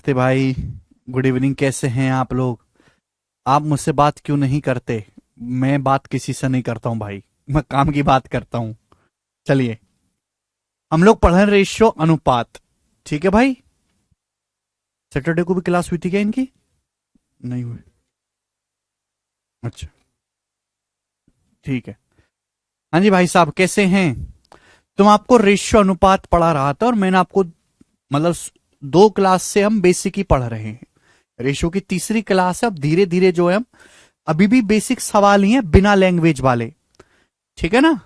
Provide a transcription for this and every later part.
नमस्ते भाई। Good evening. कैसे हैं आप लोग? आप मुझसे बात क्यों नहीं करते? मैं बात किसी से नहीं करता हूं भाई, मैं काम की बात करता हूं। चलिए, हम लोग पढ़ रहे हैं रेशियो, अनुपात। ठीक है भाई। सैटरडे को भी क्लास हुई थी क्या इनकी? नहीं हुई? अच्छा, ठीक है। हाँ जी भाई साहब, कैसे हैं? तुम आपको रेशियो अनुपात पढ़ा रहा था और मैंने आपको मतलब 2 क्लास से हम बेसिक ही पढ़ रहे हैं। रेशियो की तीसरी क्लास है। अब धीरे धीरे जो है हम अभी भी बेसिक सवाल ही हैं, बिना लैंग्वेज वाले। ठीक है ना?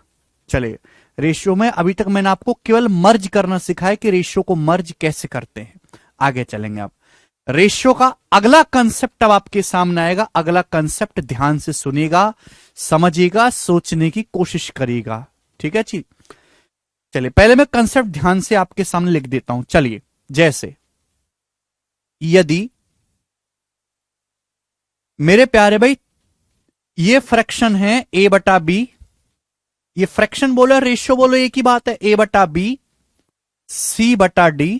चलिए, रेशियो में अभी तक मैंने आपको केवल मर्ज करना सिखाया कि रेशियो को मर्ज कैसे करते हैं। आगे चलेंगे। अब रेशियो का अगला कंसेप्ट अब आपके सामने आएगा। अगला कंसेप्ट ध्यान से सुनिएगा, समझिएगा, सोचने की कोशिश करिएगा। ठीक है जी? चलिए, पहले मैं कंसेप्ट ध्यान से आपके सामने लिख देता हूं। चलिए, जैसे यदि मेरे प्यारे भाई ये फ्रैक्शन है a/b, ये फ्रैक्शन बोलो रेशियो बोलो, एक ही बात है। a/b, c/d,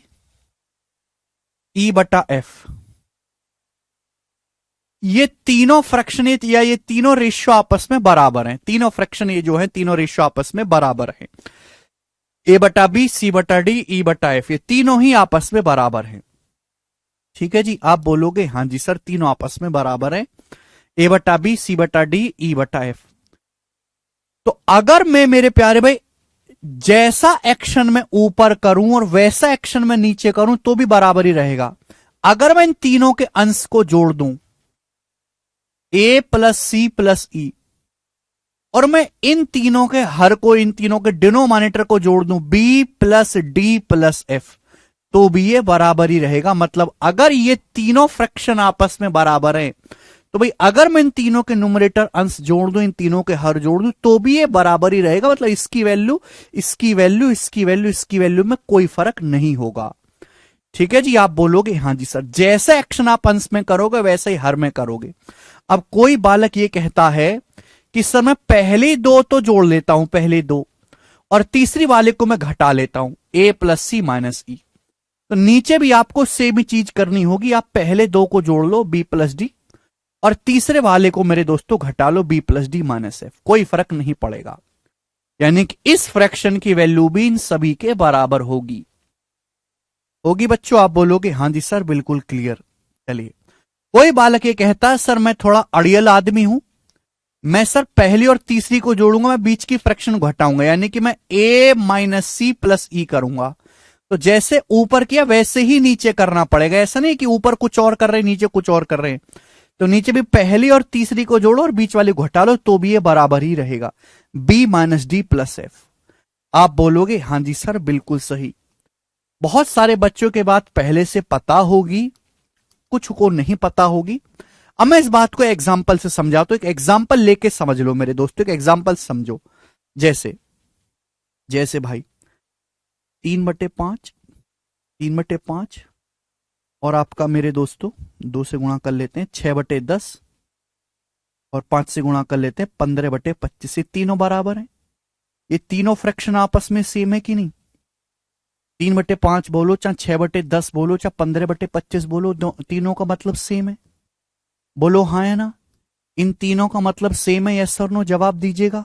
e/f, ये तीनों फ्रैक्शन या ये तीनों रेशियो आपस में बराबर हैं। तीनों फ्रैक्शन ये जो है, तीनों रेशियो आपस में बराबर हैं। a/b, c/d, e/f, ये तीनों ही आपस में बराबर हैं। ठीक है जी? आप बोलोगे हाँ जी सर, तीनों आपस में बराबर है। a/b, c/d, e/f। तो अगर मैं मेरे प्यारे भाई जैसा एक्शन मैं ऊपर करूं और वैसा एक्शन मैं नीचे करूं तो भी बराबर ही रहेगा। अगर मैं इन तीनों के अंश को जोड़ दूं, a प्लस सी प्लस ई, और मैं इन तीनों के हर को, इन तीनों के डिनोमिनेटर को जोड़ दूं b plus D plus F, तो भी ये बराबर ही रहेगा। मतलब अगर ये तीनों फ्रैक्शन आपस में बराबर हैं, तो भाई अगर मैं इन तीनों के न्यूमरेटर अंश जोड़ दूं, इन तीनों के हर जोड़ दूं, तो भी ये बराबर ही रहेगा। मतलब इसकी वैल्यू, इसकी वैल्यू, इसकी वैल्यू, इसकी वैल्यू में कोई फर्क नहीं होगा। ठीक है जी? आप बोलोगे हाँ जी सर, जैसा एक्शन आप अंश में करोगे वैसे ही हर में करोगे। अब कोई बालक ये कहता है कि सर मैं पहले दो तो जोड़ लेता हूं, पहले दो, और तीसरी वाले को मैं घटा लेता हूं, a प्लस सी माइनस ई। तो नीचे भी आपको सेम ही चीज करनी होगी। आप पहले दो को जोड़ लो, b प्लस डी, और तीसरे वाले को मेरे दोस्तों घटा लो, b plus D minus F. कोई फर्क नहीं पड़ेगा। यानी कि इस फ्रैक्शन की वैल्यू भी इन सभी के बराबर होगी। होगी बच्चों? आप बोलोगे हाँ जी सर, बिल्कुल क्लियर। चलिए, कोई बालक ये कहता है सर मैं थोड़ा अड़ियल आदमी हूं, मैं सर पहली और तीसरी को जोड़ूंगा, मैं बीच की फ्रैक्शन घटाऊंगा, यानी कि मैं a माइनस सी प्लस ई करूंगा। तो जैसे ऊपर किया वैसे ही नीचे करना पड़ेगा। ऐसा नहीं कि ऊपर कुछ और कर रहे हैं, नीचे कुछ और कर रहे हैं। तो नीचे भी पहली और तीसरी को जोड़ो और बीच वाले घटा लो, तो भी ये बराबर ही रहेगा, b minus D plus F. आप बोलोगे हाँ जी सर, बिल्कुल सही। बहुत सारे बच्चों के बात पहले से पता होगी, कुछ को नहीं पता होगी। अब मैं इस बात को एग्जाम्पल से समझाता हूं। एक एग्जाम्पल लेके समझ लो मेरे दोस्तों, एक एग्जाम्पल समझो। जैसे जैसे भाई 3/5, 3/5, और आपका मेरे दोस्तों 2 से गुणा कर लेते हैं 6/10, और 5 से गुणा कर लेते हैं 15/25। ये तीनों बराबर हैं। ये तीनों फ्रैक्शन आपस में सेम है कि नहीं? 3/5 बोलो चाहे 6/10 बोलो चाहे 15/25 बोलो, तीनों का मतलब सेम है। बोलो हाँ या ना? इन तीनों का मतलब सेम है, यस और नो जवाब दीजिएगा।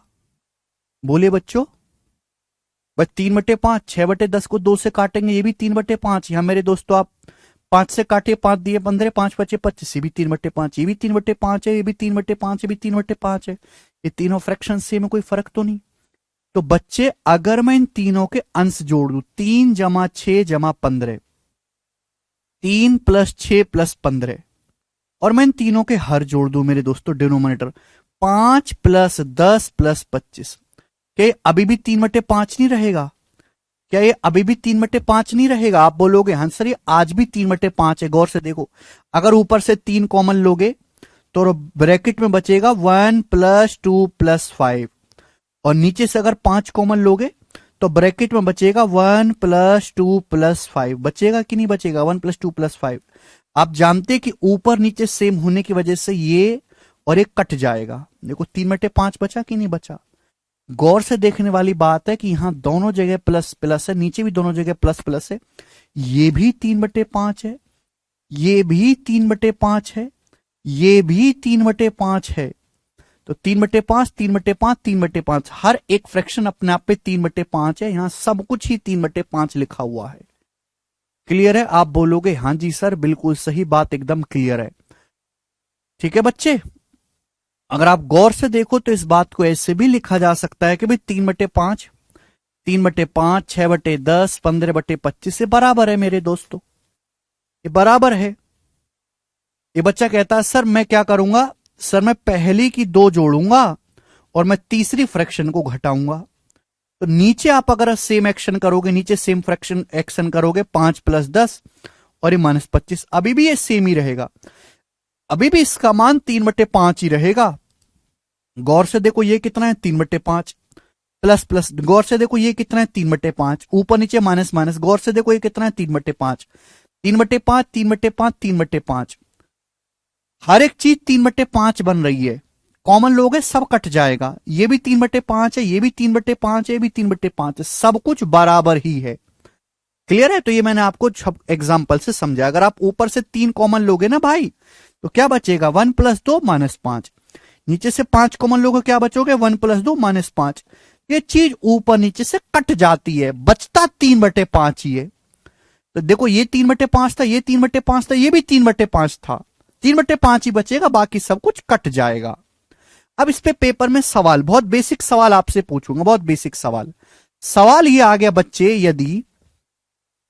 बोले बच्चों। बस 3/5, 6/10 को 2 से काटेंगे, ये भी 3/5। यहां मेरे दोस्तों आप 5 से काटे, 5 दिए 15, 5 बचे 25, ये भी 3/5, ये भी 3/5 है, ये भी 3/5, ये भी 3/5 है। ये तीनों फ्रैक्शन सेम है, कोई फर्क तो नहीं। तो बच्चे अगर मैं इन तीनों के अंश जोड़ दूं, 3 जमा 6 जमा 15, 3 प्लस 6 प्लस 15, और मैं इन तीनों के हर जोड़ दूं मेरे दोस्तों, डिनोमिनेटर 5 प्लस 10 प्लस 25, क्या ये अभी भी 3/5 नहीं रहेगा? क्या ये अभी भी 3/5 नहीं रहेगा? आप बोलोगे हाँ सर, ये आज भी 3/5 है। गौर से देखो, अगर ऊपर से 3 कॉमन लोगे तो ब्रैकेट में बचेगा 1 प्लस 2 प्लस 5, और नीचे से अगर 5 कॉमन लोगे तो ब्रैकेट में बचेगा 1 प्लस 2 प्लस 5। बचेगा कि नहीं बचेगा? 1 प्लस 2 प्लस 5। आप जानते हैं कि ऊपर नीचे सेम होने की वजह से ये और ये कट जाएगा। देखो 3/5 बचा कि नहीं बचा? गौर से देखने वाली बात है कि यहां दोनों जगह प्लस प्लस है, नीचे भी दोनों जगह प्लस प्लस है। ये भी 3/5 है, ये भी 3/5 है, ये भी 3/5 है। तो 3/5, 3/5, 3/5, हर एक फ्रैक्शन अपने आप पे 3/5 है। यहां सब कुछ ही 3/5 लिखा हुआ है। क्लियर है? आप बोलोगे हां जी सर बिल्कुल सही बात, एकदम क्लियर है। ठीक है बच्चे, अगर आप गौर से देखो तो इस बात को ऐसे भी लिखा जा सकता है कि भाई 3/5, 3/5, 6/10, 15/25 से बराबर है मेरे दोस्तों, ये बराबर है। ये बच्चा कहता है सर मैं क्या करूंगा, सर मैं पहली की 2 जोड़ूंगा और मैं तीसरी फ्रैक्शन को घटाऊंगा। तो नीचे आप अगर सेम एक्शन करोगे, नीचे सेम फ्रैक्शन एक्शन करोगे, 5 + 10 और ये -25, अभी भी ये सेम ही रहेगा, अभी भी इसका मान 3/5 ही रहेगा। गौर से देखो ये कितना है, 3/5, प्लस प्लस, गौर से देखो ये कितना है, 3/5, ऊपर नीचे माइनस माइनस, गौर से देखो ये कितना है, 3/5, 3/5, 3/5, 3/5, हर एक चीज 3/5 बन रही है। कॉमन लोग है, सब कट जाएगा, ये भी 3/5 है, ये भी 3/5 है, ये भी 3/5 है, सब कुछ बराबर ही है। क्लियर है? तो ये मैंने आपको एग्जाम्पल से समझा। अगर आप ऊपर से 3 कॉमन लोगे ना भाई, तो क्या बचेगा, 1 + 2 -5, नीचे से 5 कॉमन लोगे, क्या बचोगे, 1 + 2 -5। ये चीज ऊपर नीचे से कट जाती है, बचता 3/5 ही है। तो देखो ये 3/5 था, ये 3/5 था, ये भी 3/5 था, 3/5 ही बचेगा, बाकी सब कुछ कट जाएगा। अब इस पे पेपर में सवाल, बहुत बेसिक सवाल आपसे पूछूंगा, बहुत बेसिक सवाल। सवाल ये आ गया बच्चे, यदि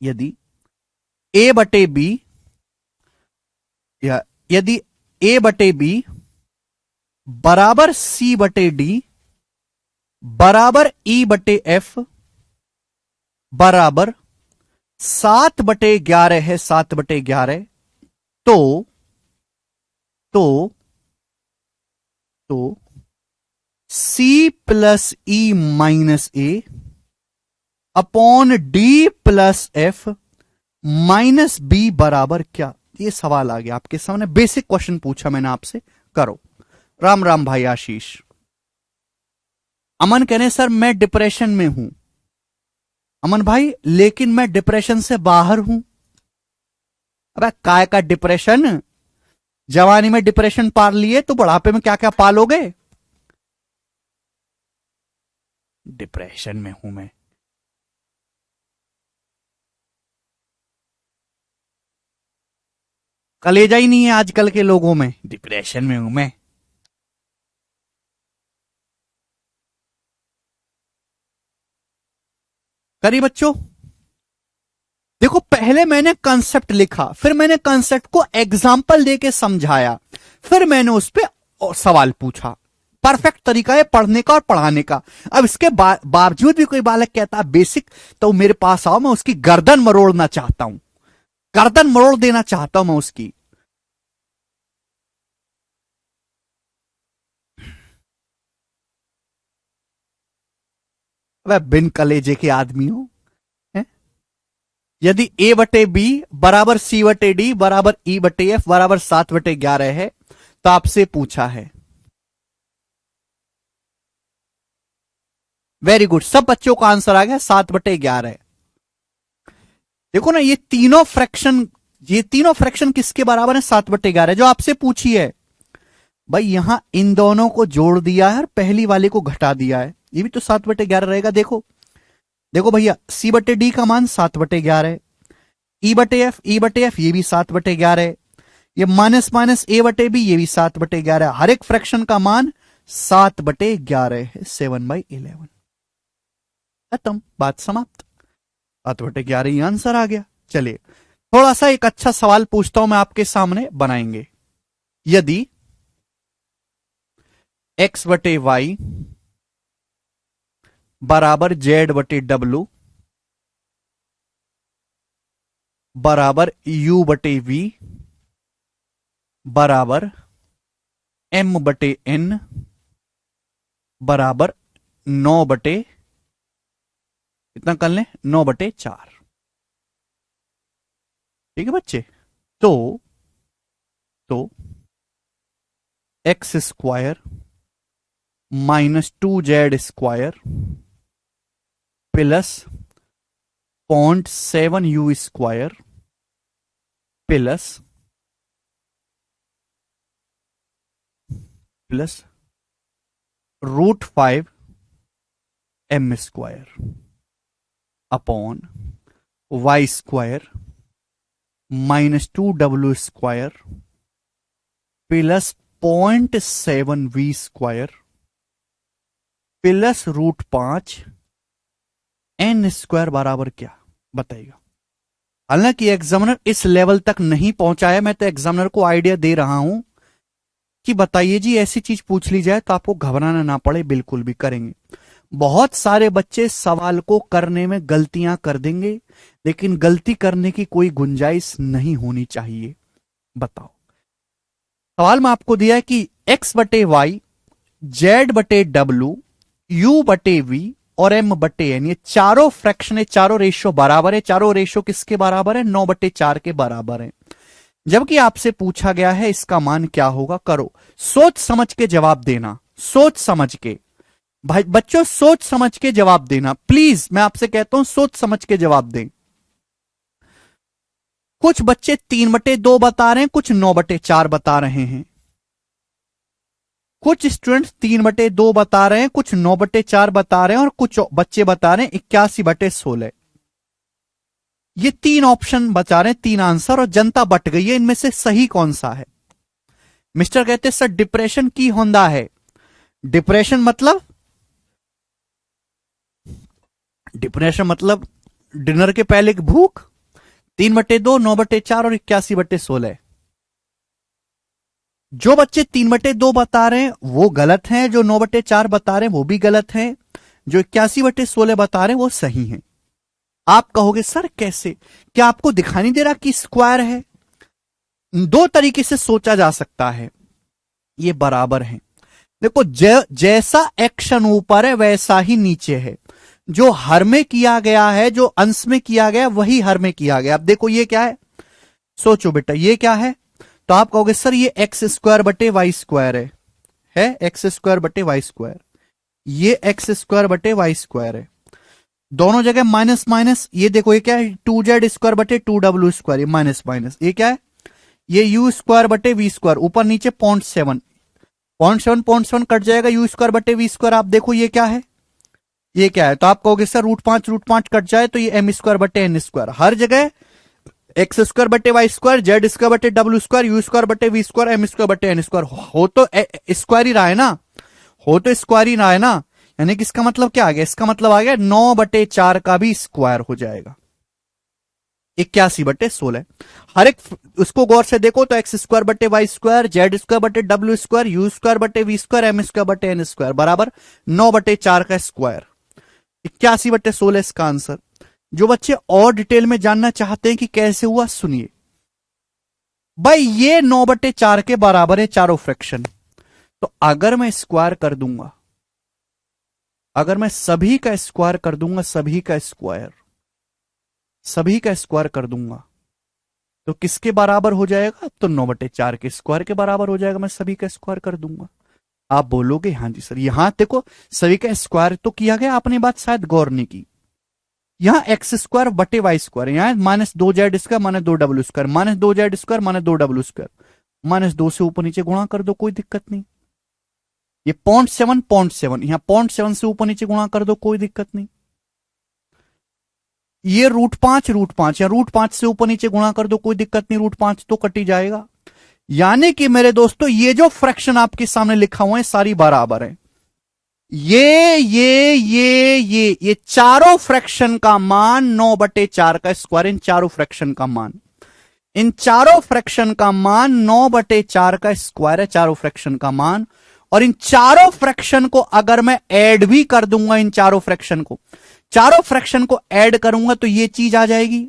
A/B, या यदि A/B बराबर C/D बराबर E/F बराबर 7/11 है, 7/11, तो C + E - A upon D + F - B बराबर क्या? ये सवाल आ गया आपके सामने, बेसिक क्वेश्चन पूछा मैंने आपसे, करो। राम राम भाई आशीष। अमन कहने सर मैं डिप्रेशन में हूं। अमन भाई लेकिन मैं डिप्रेशन से बाहर हूं। अबे काय का डिप्रेशन, जवानी में डिप्रेशन पार लिए तो बुढ़ापे में क्या क्या पालोगे। डिप्रेशन में हूं मैं, कलेजा ही नहीं है आजकल के लोगों में, डिप्रेशन में हूं मैं। करिए बच्चों, देखो पहले मैंने कंसेप्ट लिखा, फिर मैंने कंसेप्ट को एग्जाम्पल देके समझाया, फिर मैंने उस पर सवाल पूछा। परफेक्ट तरीका है पढ़ने का और पढ़ाने का। अब इसके बावजूद भी कोई बालक कहता है बेसिक, तो मेरे पास आओ, मैं उसकी गर्दन मरोड़ना चाहता हूं, गर्दन मरोड़ देना चाहता हूं मैं उसकी। वह बिन कलेजे के आदमी हो। यदि A/B बराबर C/D बराबर E/F बराबर 7/11 है, तो आपसे पूछा है। वेरी गुड, सब बच्चों का आंसर आ गया 7/11। देखो ना ये तीनों फ्रैक्शन किसके बराबर है, 7/11, जो आपसे पूछी है। भाई यहां इन दोनों को जोड़ दिया है और पहली वाले को घटा दिया है, ये भी तो 7/11 रहेगा। देखो देखो भैया, C/D का मान 7/11 है, E/F ये भी 7/11 है, ये माइनस माइनस A/B ये भी 7/11 है, हर एक फ्रैक्शन का मान 7/11 है, 7/11। खत्म, बात समाप्त, 7/11 ही आंसर आ गया। चलिए थोड़ा सा एक अच्छा सवाल पूछता हूं मैं आपके सामने, बनाएंगे। यदि X/Y बराबर Z/W बराबर U/V बराबर M/N बराबर 9/, कितना कर लें, 9/4। ठीक है बच्चे, तो X² -2Z² plus 0.7U² plus plus √5 m square upon y square -2w square plus 0.7v square plus √5 n square बराबर क्या बताइएगा। हालांकि एग्जामिनर इस लेवल तक नहीं पहुंचा है, मैं तो एग्जामिनर को आइडिया दे रहा हूं कि बताइए जी ऐसी चीज पूछ ली जाए तो आपको घबराना ना पड़े, बिल्कुल भी करेंगे। बहुत सारे बच्चे सवाल को करने में गलतियां कर देंगे, लेकिन गलती करने की कोई गुंजाइश नहीं होनी चाहिए। बताओ, सवाल में आपको दिया है कि x बटे वाई, z बटे डब्ल्यू, u बटे v और m बटे n, ये चारों फ्रैक्शन है, चारों रेशियो बराबर है। चारों रेशियो किसके बराबर है? 9/4 के बराबर है। जबकि आपसे पूछा गया है इसका मान क्या होगा। करो, सोच समझ के जवाब देना, सोच समझ के। भाई बच्चों सोच समझ के जवाब देना प्लीज, मैं आपसे कहता हूं सोच समझ के जवाब दें। कुछ बच्चे 3/2 बता रहे हैं, कुछ 9/4 बता रहे हैं। कुछ स्टूडेंट्स 3/2 बता रहे हैं, कुछ 9/4 बता रहे हैं, और कुछ बच्चे बता रहे हैं 81/16। ये 3 ऑप्शन बचा रहे हैं, 3 आंसर, और जनता बट गई है। इनमें से सही कौन सा है? मिस्टर कहते हैं सर डिप्रेशन की होंदा है। डिप्रेशन मतलब डिनर के पहले की भूख। 3/2, 9/4 और 81/16। जो बच्चे 3/2 बता रहे हैं वो गलत हैं, जो 9/4 बता रहे हैं वो भी गलत हैं, जो 81/16 बता रहे हैं वो सही हैं। आप कहोगे सर कैसे? क्या आपको दिखाई नहीं दे रहा कि स्क्वायर है? 2 तरीके से सोचा जा सकता है, ये बराबर है। देखो, जैसा एक्शन ऊपर है वैसा ही नीचे है। जो हर में किया गया है, जो अंश में किया गया वही हर में किया गया। अब देखो ये क्या है, सोचो बेटा ये क्या है। तो आप कहोगे सर ये x² बटे वाई स्क्वायर है x² बटे वाई स्क्वायर, ये x² बटे वाई स्क्वायर है। दोनों जगह माइनस माइनस। ये देखो ये क्या है, 2z² बटे 2w², ये माइनस माइनस। ये क्या है, ये u² बटे v², ऊपर नीचे 0.7 कट जाएगा, u² बटे v²। आप देखो ये क्या है, ये क्या है। तो आप कहोगे सर √5 कट जाए तो ये m² बटे n²। हर जगह x² बटे वाई स्क्वायर, z² बटे w², u² बटे v², m² बटे n²। हो तो स्क्वायर ही रहा है ना, हो तो स्क्वायर ही रहा है ना। यानी कि इसका मतलब क्या आ गया? इसका मतलब आ गया 9/4 का भी स्क्वायर हो जाएगा, 81/16। हर एक उसको गौर से देखो तो x² बटे वाई स्क्वायर, z² बटे w², u² बटे v², m² बटे n² बराबर 9/4 का स्क्वायर, 81/16 इसका आंसर। जो बच्चे और डिटेल में जानना चाहते हैं कि कैसे हुआ, सुनिए भाई। ये 9/4 के बराबर है चारों फ्रैक्शन। तो अगर मैं स्क्वायर कर दूंगा, अगर मैं सभी का स्क्वायर कर दूंगा, सभी का स्क्वायर कर दूंगा, तो किसके बराबर हो जाएगा? तो 9/4 के स्क्वायर के बराबर हो जाएगा। मैं सभी का स्क्वायर कर दूंगा। आप बोलोगे हाँ जी सर, यहां देखो सभी का स्क्वायर तो किया गया, आपने बात शायद गौर नहीं की। यहां x² बटे वाई स्क्वायर, यहां -2z² minus 2w², -2z² minus 2w², -2 से ऊपर नीचे गुणा कर दो, कोई दिक्कत नहीं। ये 0.7 यहां 0.7 से ऊपर नीचे गुणा कर दो, कोई दिक्कत नहीं। ये √5 या √5 से ऊपर नीचे गुणा कर दो, कोई दिक्कत नहीं, √5 तो कट ही जाएगा। यानी कि मेरे दोस्तों ये जो फ्रैक्शन आपके सामने लिखा हुआ है सारी बराबर है। ये चारों फ्रैक्शन का मान 9/4 का स्क्वायर, इन चारों फ्रैक्शन का मान, इन चारों फ्रैक्शन का मान 9/4 का स्क्वायर है, चारों फ्रैक्शन का मान। और इन चारों फ्रैक्शन को अगर मैं ऐड भी कर दूंगा, इन चारों फ्रैक्शन को ऐड करूंगा तो ये चीज आ जाएगी।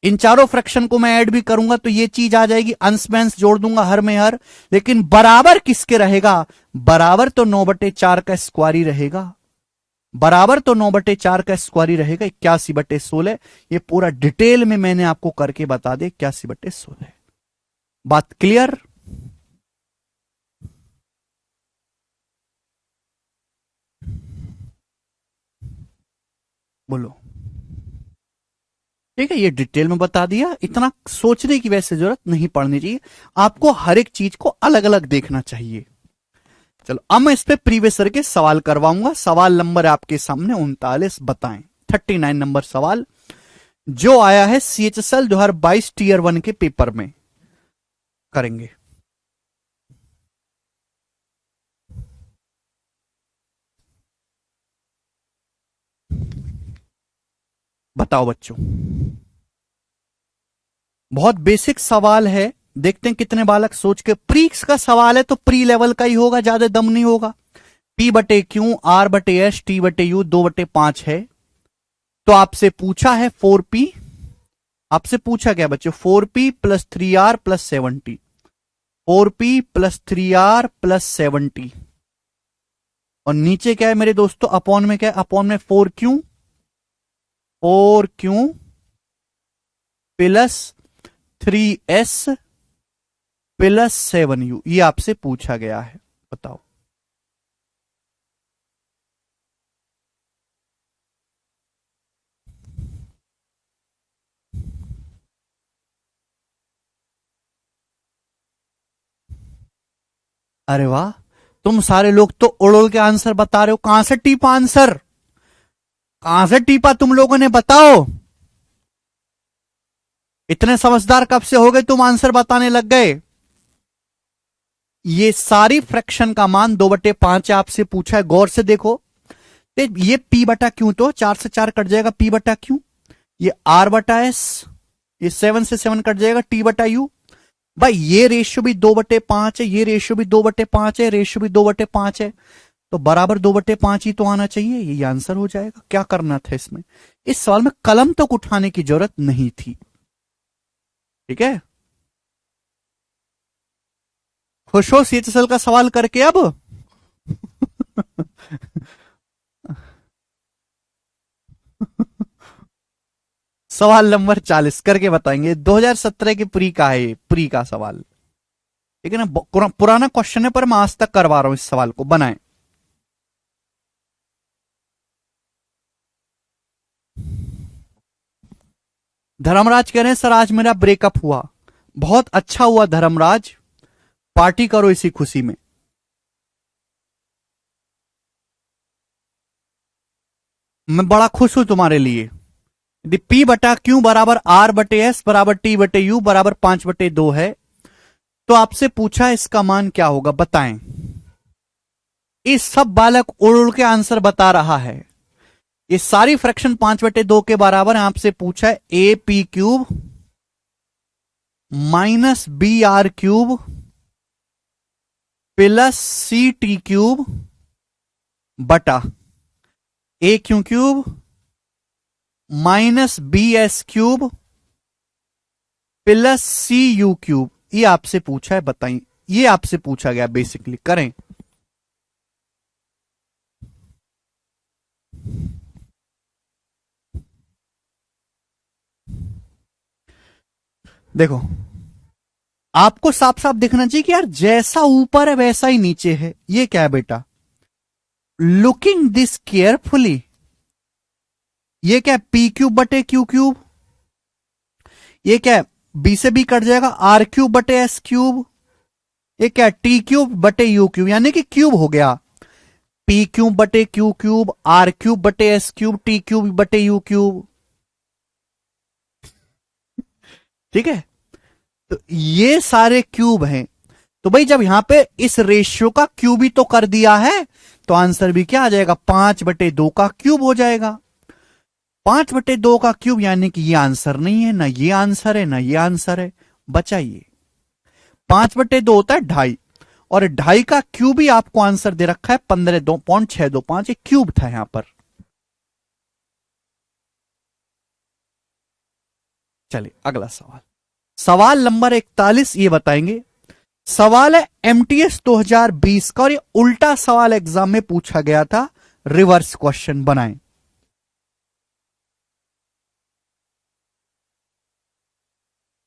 इन चारों फ्रैक्शन को मैं ऐड भी करूंगा तो ये चीज आ जाएगी। अंश में अंश जोड़ दूंगा, हर में हर। लेकिन बराबर किसके रहेगा? बराबर तो 9/4 का स्क्वायर ही रहेगा, बराबर तो 9/4 का स्क्वायर ही रहेगा, 81/16। ये पूरा डिटेल में मैंने आपको करके बता दे, 81/16। बात क्लियर? बोलो। ठीक है, ये डिटेल में बता दिया। इतना सोचने की वैसे जरूरत नहीं पड़नी चाहिए, आपको हर एक चीज को अलग अलग देखना चाहिए। चलो अब मैं इस पे प्रीवियस ईयर के सवाल करवाऊंगा। सवाल नंबर आपके सामने 39 बताएं। 39 नंबर सवाल जो आया है CHSL 2022 टीयर 1 के पेपर में करेंगे। बताओ बच्चों, बहुत बेसिक सवाल है। देखते हैं कितने बालक सोच के। प्रीक्स का सवाल है तो प्री लेवल का ही होगा, ज्यादा दम नहीं होगा। P बटे क्यू, R बटे एस, T बटे यू 2/5 है। तो आपसे पूछा है 4P। आपसे पूछा क्या बच्चों? 4P plus 3R plus 70। 4P plus 3R plus 70। और नीचे क्या है मेरे दोस्तों? अपॉन में क्या है? अपॉन में 4Q plus 3S plus 7U। ये आपसे पूछा गया है। बताओ। अरे वाह, तुम सारे लोग तो उड़ उड़ के आंसर बता रहे हो। कहां से टीपा आंसर? कहां से टीपा तुम लोगों ने? बताओ। इतने समझदार कब से हो गए तुम आंसर बताने लग गए? ये सारी फ्रैक्शन का मान 2/5 आपसे पूछा है, गौर से देखो। ये P बटा क्यू, तो 4 से 4 कट जाएगा, P बटा क्यू। ये R बटा एस, ये 7 से 7 कट जाएगा, T बटा यू। भाई ये रेशियो भी 2/5 है, ये रेशियो भी 2/5 है, रेशियो भी 2/5 है। तो बराबर 2/5 ही तो आना चाहिए। ये आंसर हो जाएगा। क्या करना था इसमें? इस सवाल में कलम तक उठाने की जरूरत नहीं थी। ठीक है, खुश हो CHSL का सवाल करके अब? सवाल नंबर 40 करके बताएंगे। 2017 के प्री का है, प्री का सवाल। ठीक है ना, पुराना क्वेश्चन है पर मैं आज तक करवा रहा हूं इस सवाल को। बनाए। धर्मराज कह रहे हैं सर आज मेरा ब्रेकअप हुआ। बहुत अच्छा हुआ धर्मराज, पार्टी करो इसी खुशी में। मैं बड़ा खुश हूं तुम्हारे लिए। यदि P बटा क्यू बराबर R बटे एस बराबर T बटे यू बराबर 5/2 है, तो आपसे पूछा इसका मान क्या होगा? बताएं। इस सब बालक उड़ उड़ के आंसर बता रहा है। ये सारी फ्रैक्शन 5/2 के बराबर है। आपसे पूछा है AP³ minus BR³ plus CT³ बटा AQ³ minus BS³ plus CU³। ये आपसे पूछा है, बताइए। ये आपसे पूछा गया बेसिकली। करें। देखो, आपको साफ साफ दिखना चाहिए कि यार जैसा ऊपर है वैसा ही नीचे है। ये क्या है बेटा? लुकिंग दिस केयरफुली, ये क्या है? P³ बटे Q³। ये क्या है? B से B कट जाएगा, R³ बटे S³। ये क्या है? T³ बटे U³, यानी कि क्यूब हो गया। P³ बटे Q³, R³ बटे S³, T³ बटे U³। ठीक है, तो ये सारे क्यूब हैं। तो भाई जब यहां पे इस रेशियो का क्यूब ही तो कर दिया है, तो आंसर भी क्या आ जाएगा? 5/2 का क्यूब हो जाएगा। 5/2 का क्यूब, यानी कि ये आंसर नहीं है, ना ये आंसर है, ना ये आंसर है। बचाइए। 5/2 होता है 2.5, और 2.5 का क्यूब ही आपको आंसर दे रखा है 15.625। एक क्यूब था यहां पर। चलिए अगला सवाल। सवाल नंबर 41 ये बताएंगे। सवाल है MTS 2020 का, और ये उल्टा सवाल एग्जाम में पूछा गया था। रिवर्स क्वेश्चन बनाएं।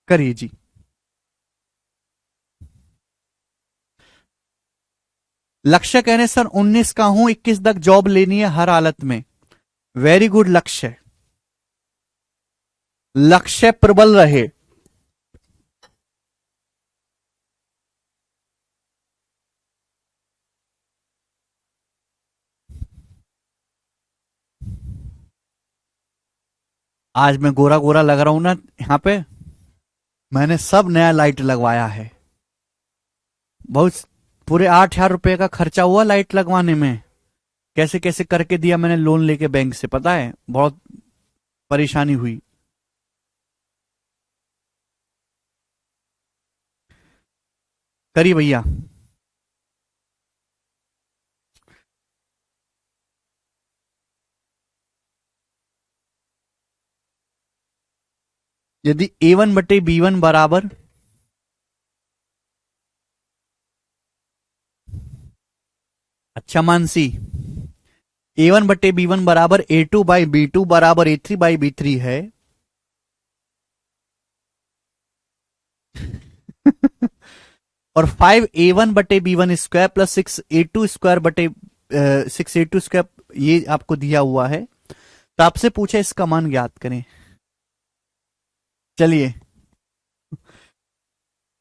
करिए जी। लक्ष्य कहने सर 19 का हूं, 21 तक जॉब लेनी है हर हालत में। वेरी गुड लक्ष्य। लक्ष्य प्रबल रहे। आज मैं गोरा गोरा लग रहा हूं ना यहाँ पे। मैंने सब नया लाइट लगवाया है। बहुत पूरे 8,000 रुपए का खर्चा हुआ लाइट लगवाने में। कैसे कैसे करके दिया मैंने लोन लेके बैंक से, पता है, बहुत परेशानी हुई। करिए भैया। यदि A1/B1 बराबर, अच्छा मानसी, A1/B1 बराबर A2/B2 बराबर A3/B3 है। और 5A1/B1 square plus 6A2 square ये आपको दिया हुआ है। तो आपसे पूछा इसका मान ज्ञात करें। चलिए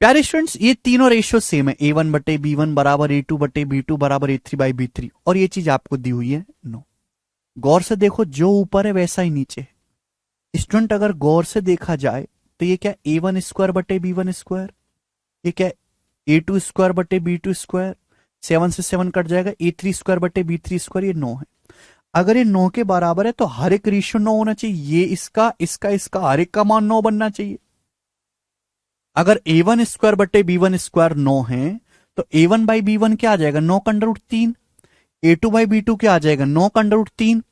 प्यारे स्टूडेंट्स, ये तीनों रेशियो सेम है। A1/B1 बराबर A2/B2 बराबर A3/B3, और ये चीज आपको दी हुई है। नो, गौर से देखो, जो ऊपर है वैसा ही नीचे है। स्टूडेंट अगर गौर से देखा जाए तो ये क्या, A1 स्क्वायर/B1 स्क्वायर, ये क्या, A2 स्क्वायर/B2 स्क्वायर, 7 से 7 कट जाएगा, A3 स्क्वायर/B3 स्क्वायर, ये 9 है। अगर ये 9 के बराबर है तो हर एक रेशियो 9 होना चाहिए। ये इसका इसका इसका हर एक का मान 9 बनना चाहिए। अगर A1 स्क्वायर/B1 स्क्वायर 9 है तो A1/B1 क्या आ जाएगा, 9 का अंडर रूट 3। A2/B2 क्या आ जाएगा, 9 का अंडर रूट 3।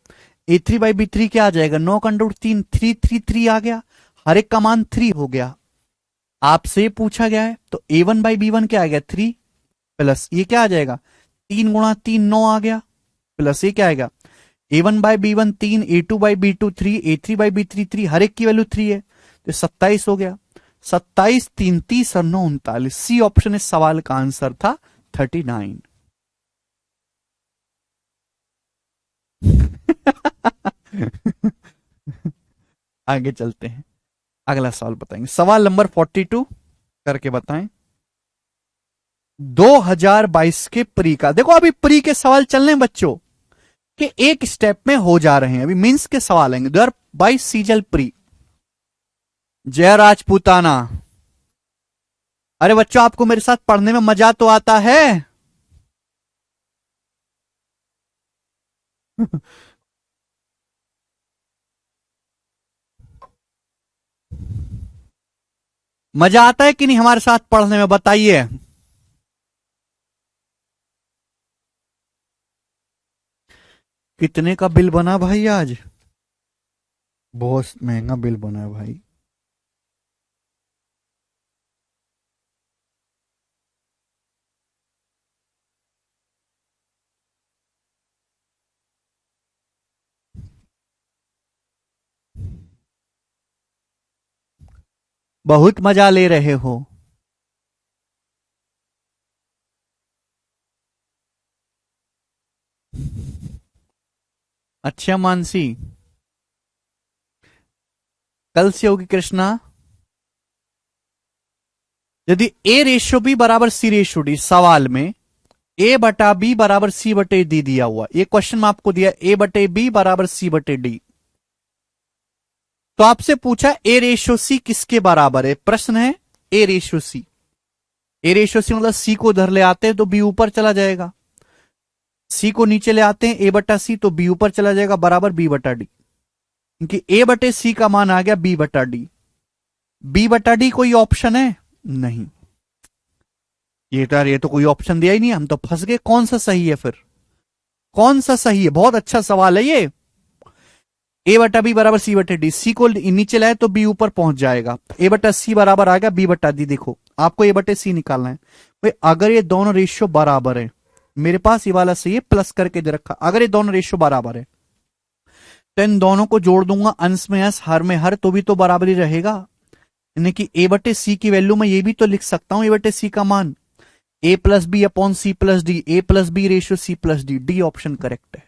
A3/B3 क्या आ जाएगा, 9 का अंडर रूट 3। 3 आ गया, हर एक का मान 3 हो गया। आपसे पूछा गया है तो A1/B1 क्या आ गया, 3, प्लस ये क्या आ जाएगा, 3 × 3 9 आ गया, प्लस ये क्या आएगा, A1/B1 3, A2/B2 3, A3/B3 3, हर एक की वैल्यू 3 है, तो 27 हो गया। 27, 3, 30 और 9, 39। सी ऑप्शन इस सवाल का आंसर था 39। आगे चलते हैं, अगला सवाल बताएंगे। सवाल नंबर 42 करके बताएं। 2022 के प्री का, देखो अभी प्री के सवाल चल रहे हैं बच्चों, कि एक स्टेप में हो जा रहे हैं। अभी मेंस के सवाल आएंगे। 2022 सीजल प्री। जय राजपूताना। अरे बच्चों, आपको मेरे साथ पढ़ने में मजा तो आता है? मजा आता है कि नहीं हमारे साथ पढ़ने में, बताइए। कितने का बिल बना भाई आज? बहुत महंगा बिल बना है भाई। बहुत मजा ले रहे हो। अच्छा मानसी, कल से होगी कृष्णा। यदि A/B बराबर C/D सवाल में A/B बराबर C/D दिया हुआ, ये क्वेश्चन में आपको दिया A/B बराबर C/D, तो आपसे पूछा A/C किसके बराबर है। प्रश्न है A/C। A/C मतलब C को उधर ले आते हैं तो B ऊपर चला जाएगा, C को नीचे ले आते हैं A/C तो B ऊपर चला जाएगा, बराबर B/D। क्योंकि A/C का मान आ गया B/D। B/D कोई ऑप्शन है नहीं। ये तो यार, ये तो कोई ऑप्शन दिया ही नहीं, हम तो फंस गए। कौन सा सही है फिर, कौन सा सही है? बहुत अच्छा सवाल है ये। A/B बराबर C/D, C को नीचे लाए तो B ऊपर पहुंच जाएगा। A/C बराबर आ गया B/D। देखो आपको A/C निकालना है भाई। अगर ये दोनों रेशियो बराबर है, मेरे पास ये वाला सही है, प्लस करके दे रखा। अगर ये दोनों रेशियो बराबर है तो इन दोनों को जोड़ दूंगा, अंश में अंश, हर में हर, तो भी तो बराबर ही रहेगा। यानी कि A/C की वैल्यू में ये भी तो लिख सकता हूं, A/C का मान A+B/C+D, A+B/C+D। D option correct है।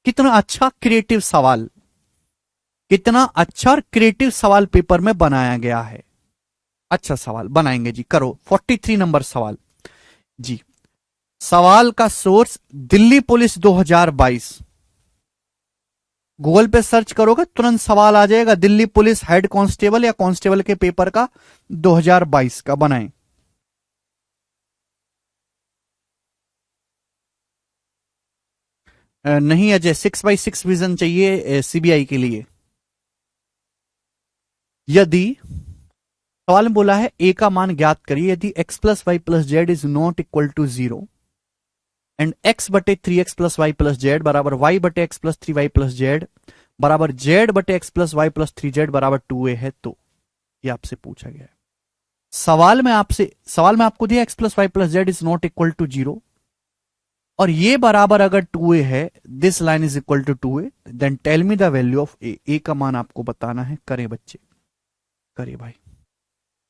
कितना अच्छा क्रिएटिव सवाल, कितना अच्छा और क्रिएटिव सवाल पेपर में बनाया गया है। अच्छा सवाल बनाएंगे जी, करो। 43 नंबर सवाल जी। सवाल का सोर्स दिल्ली पुलिस 2022। गूगल पे सर्च करोगे तुरंत सवाल आ जाएगा, दिल्ली पुलिस हेड कांस्टेबल या कांस्टेबल के पेपर का 2022 का बनाएं। नहीं अजय, 6x6 विजन चाहिए सीबीआई के लिए। यदि सवाल में बोला है ए का मान ज्ञात करिए यदि x plus Y plus Z is not equal to 0 and x बटे 3x plus Y plus Z बराबर y बटे X plus 3y plus Z बराबर z बटे X plus Y plus 3z बराबर 2a है, तो ये आपसे पूछा गया है। सवाल में आपको दिया x plus Y plus Z is not equal to 0 और ये बराबर अगर 2a है, this line is equal to 2a, then tell me the value of a का मान आपको बताना है। करें बच्चे, करिए भाई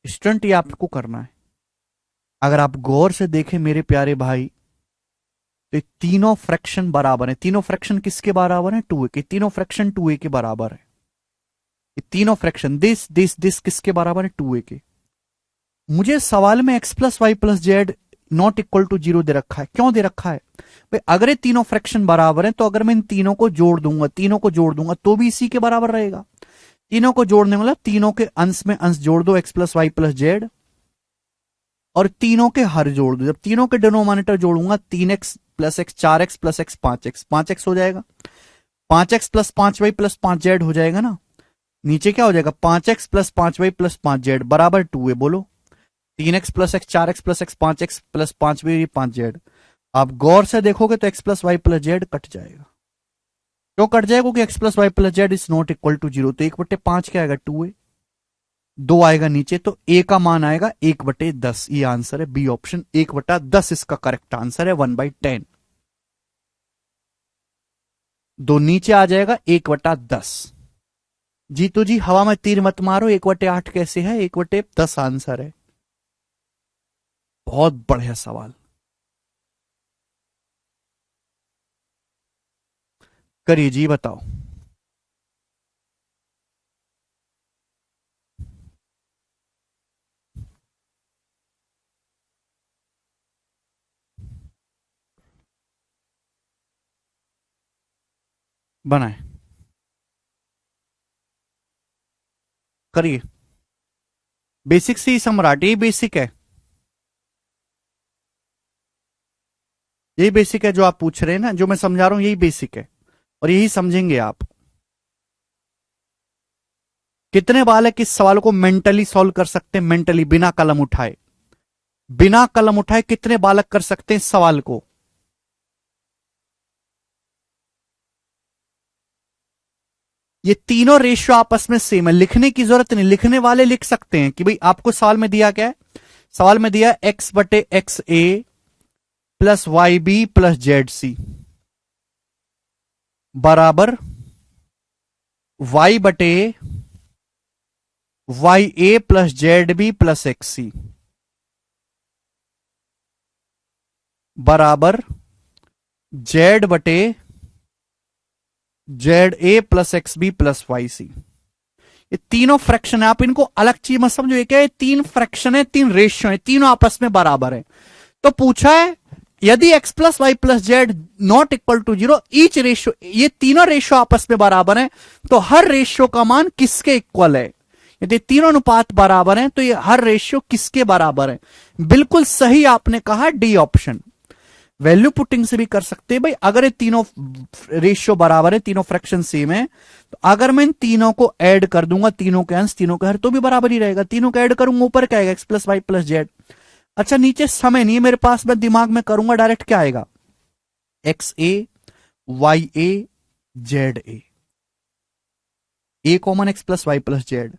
स्टूडेंट, ये आपको करना है। अगर आप गौर से देखें मेरे प्यारे भाई, तो तीनों फ्रैक्शन बराबर है। तीनों फ्रैक्शन किसके बराबर है? 2a के। तीनों फ्रैक्शन 2a के बराबर है। ये तीनों फ्रैक्शन दिस दिस दिस किसके बराबर है? 2a के। मुझे सवाल में x plus Y plus Z not equal to 0 दे रखा है। क्यों दे रखा है भाई? अगर ये तीनों फ्रैक्शन बराबर हैं, तो अगर मैं इन तीनों को जोड़ दूंगा तो भी इसी के बराबर रहेगा। तीनों को जोड़ने मतलब तीनों के अंश में अंश जोड़ दो, x plus Y plus Z, और तीनों के हर जोड़ दो। जब तीनों के डिनोमिनेटर जोड़ूंगा 3x plus X 4x plus X 5x हो जाएगा। 5x plus 5y plus 5z हो जाएगा ना। नीचे क्या हो जाएगा? 5x plus 5y plus 5z बराबर 2 है। बोलो 3x plus X 4x plus X 5x plus 5y 5z। आप गौर से देखोगे तो x plus Y plus Z कट जाएगा। क्यों कट जाएगा? क्योंकि x plus Y plus Z is not equal to 0। तो 1/5 क्या आएगा? 2a। 2 आएगा नीचे, तो a का मान आएगा 1/10। ये आंसर है बी ऑप्शन, 1/10 इसका करेक्ट आंसर है, 1/10। दो नीचे आ जाएगा 1/10। जीतू जी हवा में तीर मत मारो, 1/8 कैसे है? 1/10 आंसर है। बहुत बढ़िया सवाल। करिए जी, बताओ। बनाए, करिए। बेसिक से ही सम्राट, यही बेसिक है, यही बेसिक है जो आप पूछ रहे हैं ना, जो मैं समझा रहा हूं यही बेसिक है और यही समझेंगे आप। कितने बालक इस सवाल को मेंटली सॉल्व कर सकते हैं? मेंटली, बिना कलम उठाए, बिना कलम उठाए कितने बालक कर सकते हैं इस सवाल को? ये तीनों रेशियो आपस में सेम है, लिखने की जरूरत नहीं। लिखने वाले लिख सकते हैं कि भाई आपको सवाल में दिया क्या है? सवाल में दिया x बटे x a plus y b plus z c बराबर y बटे y a plus z b plus x c बराबर z बटे z a plus x b plus y c. ये तीनों फ्रैक्शन है, आप इनको अलग चीज मत समझो। ये क्या है? तीन फ्रैक्शन है, तीन रेशियो है, तीनों आपस में बराबर है। तो पूछा है यदि x plus Y plus Z not equal to 0, each ratio, ये तीनों रेशियो आपस में बराबर है, तो हर रेशियो का मान किसके इक्वल है? यदि तीनों अनुपात बराबर हैं तो ये हर रेशियो किसके बराबर है? बिल्कुल सही आपने कहा, डी ऑप्शन। वैल्यू पुटिंग से भी कर सकते हैं भाई। अगर ये तीनों रेशियो बराबर है, तीनों फ्रैक्शन सेम है, तो अगर मैं इन तीनों को ऐड कर दूंगा, तीनों के अंश तीनों के हर, तो भी बराबर ही रहेगा। तीनों को ऐड करूंगा, ऊपर क्या आएगा? X plus Y plus Z. अच्छा नीचे समय नहीं है मेरे पास, मैं दिमाग में करूंगा डायरेक्ट, क्या आएगा? X A Y A Z A common X plus Y plus Z,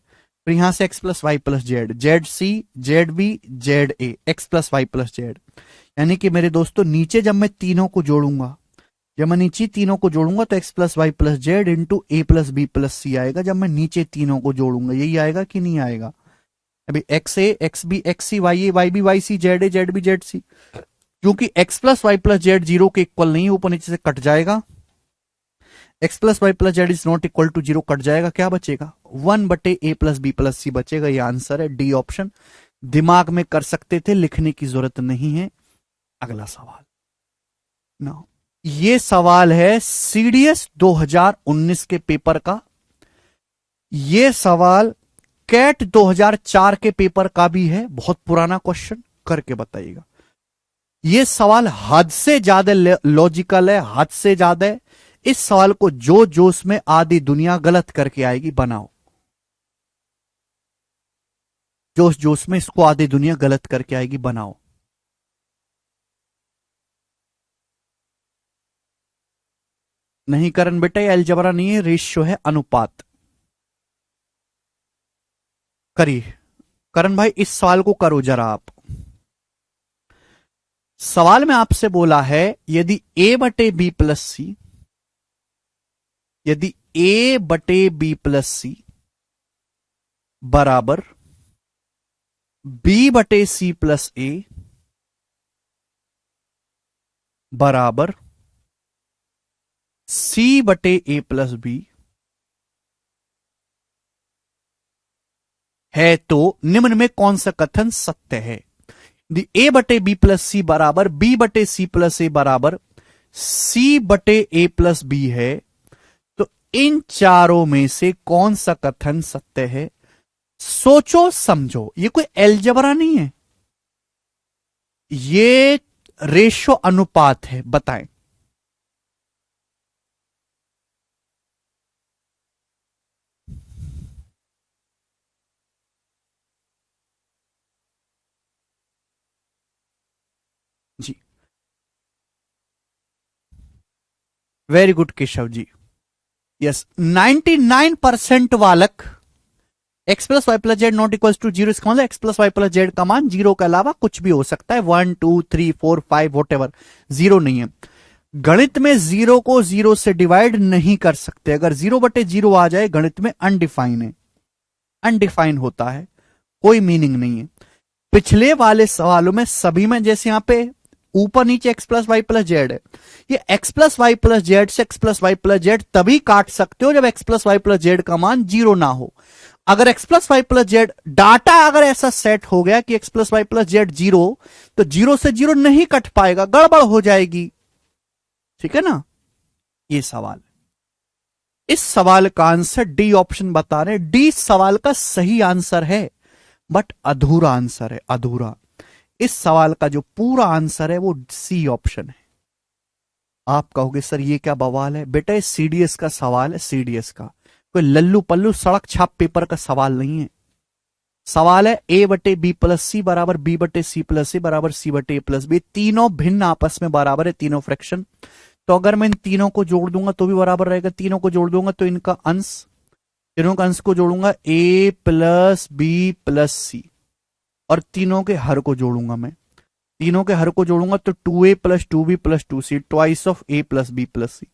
फिर यहां से x plus Y plus Z, Z C Z B Z A, X plus Y plus Z. यानी कि मेरे दोस्तों नीचे जब मैं तीनों को जोड़ूंगा, जब मैं नीचे तीनों को जोड़ूंगा तो x plus Y plus z into a plus B plus c आएगा। जब मैं नीचे तीनों को जोड़ूंगा यही आएगा कि नहीं आएगा? अभी x a x b x c y a y b y c z a z B z c, क्योंकि x plus Y plus z 0 के इक्वल नहीं है, ऊपर नीचे से कट जाएगा। X plus Y plus Z is not equal to 0 कट जाएगा, क्या बचेगा? 1 बटे A plus B plus C बचेगा। ये आंसर है, डी ऑप्शन। दिमाग में कर सकते थे, लिखने की जरूरत नहीं है। अगला सवाल ना, ये सवाल है सीडीएस 2019 के पेपर का। ये सवाल कैट 2004 के पेपर का भी है, बहुत पुराना क्वेश्चन, करके बताइएगा। ये सवाल हद से ज्यादा लॉजिकल है, हद से ज्यादा है। इस सवाल को जो जोश में आधी दुनिया गलत करके आएगी, बनाओ। जोश जोश में इसको आधी दुनिया गलत करके आएगी, बनाओ। नहीं करण बेटा, ये अलजबरा नहीं है, रेशियो है, अनुपात। करिए करण भाई, इस सवाल को करो जरा आप। सवाल में आपसे बोला है यदि ए बटे बी प्लस सी, यदि ए बटे बी प्लस सी बराबर बी बटे सी प्लस ए बराबर सी बटे ए प्लस बी है, तो निम्न में कौन सा कथन सत्य है? ए बटे बी प्लस सी बराबर बी बटे सी प्लस ए बराबर सी बटे ए प्लस बी है, तो इन चारों में से कौन सा कथन सत्य है? सोचो समझो, ये कोई अलजबरा नहीं है, ये रेशो अनुपात है, बताएं। जी, very good Keshav ji. Yes, 99% वालक x plus Y plus Z not equal to zero, इसका मतलब x plus Y plus z का मान जीरो के अलावा कुछ भी हो सकता है, 1 2 3 4 5 वॉट एवर, जीरो नहीं है। गणित में जीरो को जीरो से डिवाइड नहीं कर सकते, अगर जीरो बटे जीरो आ जाए गणित में अनडिफाइन है, अनडिफाइन होता है, कोई मीनिंग नहीं है। पिछले वाले सवालों में सभी में जैसे यहां पे ऊपर नीचे x plus Y plus z है, ये x plus Y plus z से x plus Y plus z तभी काट सकते हो जब x plus Y plus z का मान जीरो ना हो। अगर x plus Y plus z data अगर ऐसा सेट हो गया कि x plus Y plus z zero, तो जीरो से जीरो नहीं कट पाएगा, गड़बड़ हो जाएगी, ठीक है ना। ये सवाल, इस सवाल का आंसर डी ऑप्शन बता रहे, डी सवाल का सही आंसर है, बट अधूरा आंसर है, अधूरा। इस सवाल का जो पूरा आंसर है वो सी ऑप्शन है। आप कहोगे सर ये क्या बवाल है? बेटा ये सीडीएस का सवाल है, सीडीएस का, कोई लल्लू पल्लू सड़क छाप पेपर का सवाल नहीं है। सवाल है ए बटे बी प्लस सी बराबर बी बटे सी प्लस ए बराबर सी बटे ए प्लस बी, तीनों भिन्न आपस में बराबर है, तीनों फ्रैक्शन। तो अगर मैं इन तीनों को जोड़ दूंगा तो भी बराबर रहेगा, तीनों को जोड़ दूंगा तो इनका अंश, तीनों का अंश को जोड़ूंगा ए प्लस बी प्लस सी, और तीनों के हर को जोड़ूंगा मैं, तीनों के हर को जोड़ूंगा तो 2a plus 2b plus 2c, twice of a plus B plus c.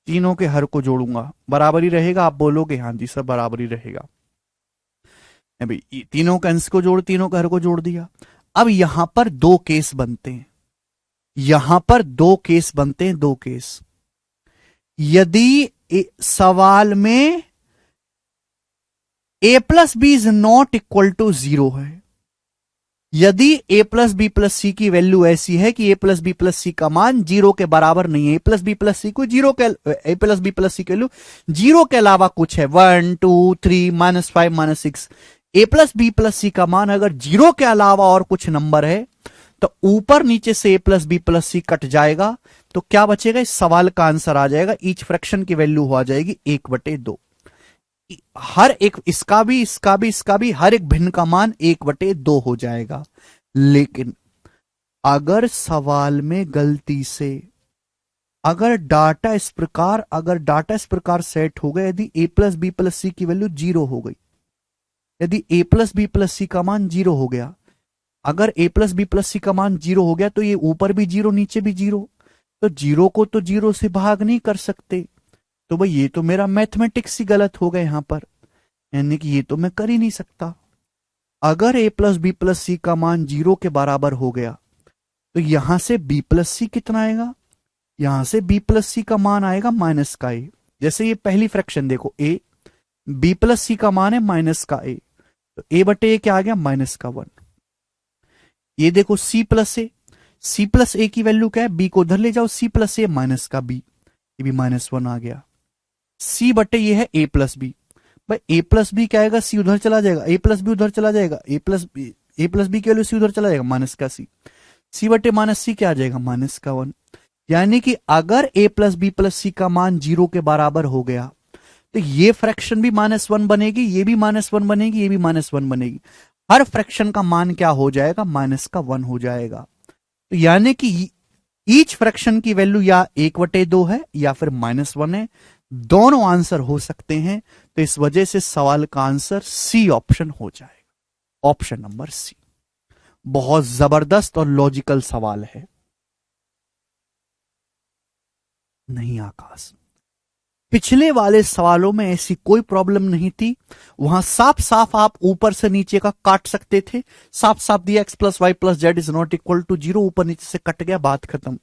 तीनों के हर को जोड़ूंगा, बराबर ही रहेगा। आप बोलोगे हाँ जी सर बराबर ही रहेगा, भाई तीनों के अंश को जोड़, तीनों के हर को जोड़ दिया। अब यहां पर दो केस बनते हैं, यहां पर दो केस बनते हैं, दो केस। यदि सवाल में a plus B is not equal to zero है, यदि a plus B plus C की वैल्यू ऐसी है कि a plus B plus C का मान जीरो के बराबर नहीं है, a plus B plus C को जीरो के, a plus B plus C की वैल्यू जीरो के अलावा कुछ है, 1 2 3 -5 -6, a plus B plus C का मान अगर जीरो के अलावा और कुछ नंबर है तो ऊपर नीचे से a plus B plus C कट जाएगा, तो क्या बचेगा? इस सवाल का आंसर आ जाएगा, ईच फ्रैक्शन की वैल्यू हो जाएगी 1/2। हर एक, इसका भी इसका भी इसका भी, हर एक भिन्न का मान 1/2 हो जाएगा। लेकिन अगर सवाल में गलती से अगर डाटा इस प्रकार सेट हो गया, यदि a plus B plus C की वैल्यू जीरो हो गई, यदि a plus B plus C का मान जीरो हो गया, अगर a plus B plus C का मान जीरो हो गया तो ये ऊपर भी जीरो नीचे भी जीरो, तो जीरो को तो जीरो से भाग नहीं कर सकते, तो भाई ये तो मेरा मैथमेटिक्स ही गलत हो गया यहां पर, यानी कि ये तो मैं कर ही नहीं सकता। अगर a plus B plus C का मान जीरो के बराबर हो गया तो यहां से b प्लस सी कितना आएगा? यहां से b प्लस सी का मान आएगा माइनस का a। जैसे ये पहली फ्रैक्शन देखो, a b प्लस सी का मान है माइनस का a, तो a बटे a क्या आ गया? -1। ये देखो c plus a, c plus a की वैल्यू क्या है, बी को उधर ले जाओ, सी प्लस ए माइनस का बी, ये भी -1 आ गया। सी बटे ये है ए प्लस बी, भाई ए प्लस बी क्या आएगा, सी उधर चला जाएगा, ए प्लस बी उधर चला जाएगा, ए प्लस बी की वैल्यू सी उधर चला जाएगा, माइनस का सी, सी बटे माइनस सी क्या आ जाएगा, -1। यानी कि अगर ए प्लस बी प्लस सी का मान 0 के बराबर हो गया तो ये फ्रैक्शन भी -1 बनेगी, ये भी -1 बनेगी, ये भी -1 बनेगी। हर फ्रैक्शन का मान क्या हो जाएगा, -1 हो जाएगा। तो यानी कि ईच फ्रैक्शन की वैल्यू या 1/2 है या फिर -1 है, दोनों आंसर हो सकते हैं। तो इस वजह से सवाल का आंसर सी ऑप्शन हो जाएगा, ऑप्शन नंबर सी। बहुत जबरदस्त और लॉजिकल सवाल है। नहीं आकाश, पिछले वाले सवालों में ऐसी कोई प्रॉब्लम नहीं थी, वहां साफ साफ आप ऊपर से नीचे का काट सकते थे, साफ साफ दिया x plus Y plus Z is not equal to 0, ऊपर नीचे से कट गया, बात खत्म।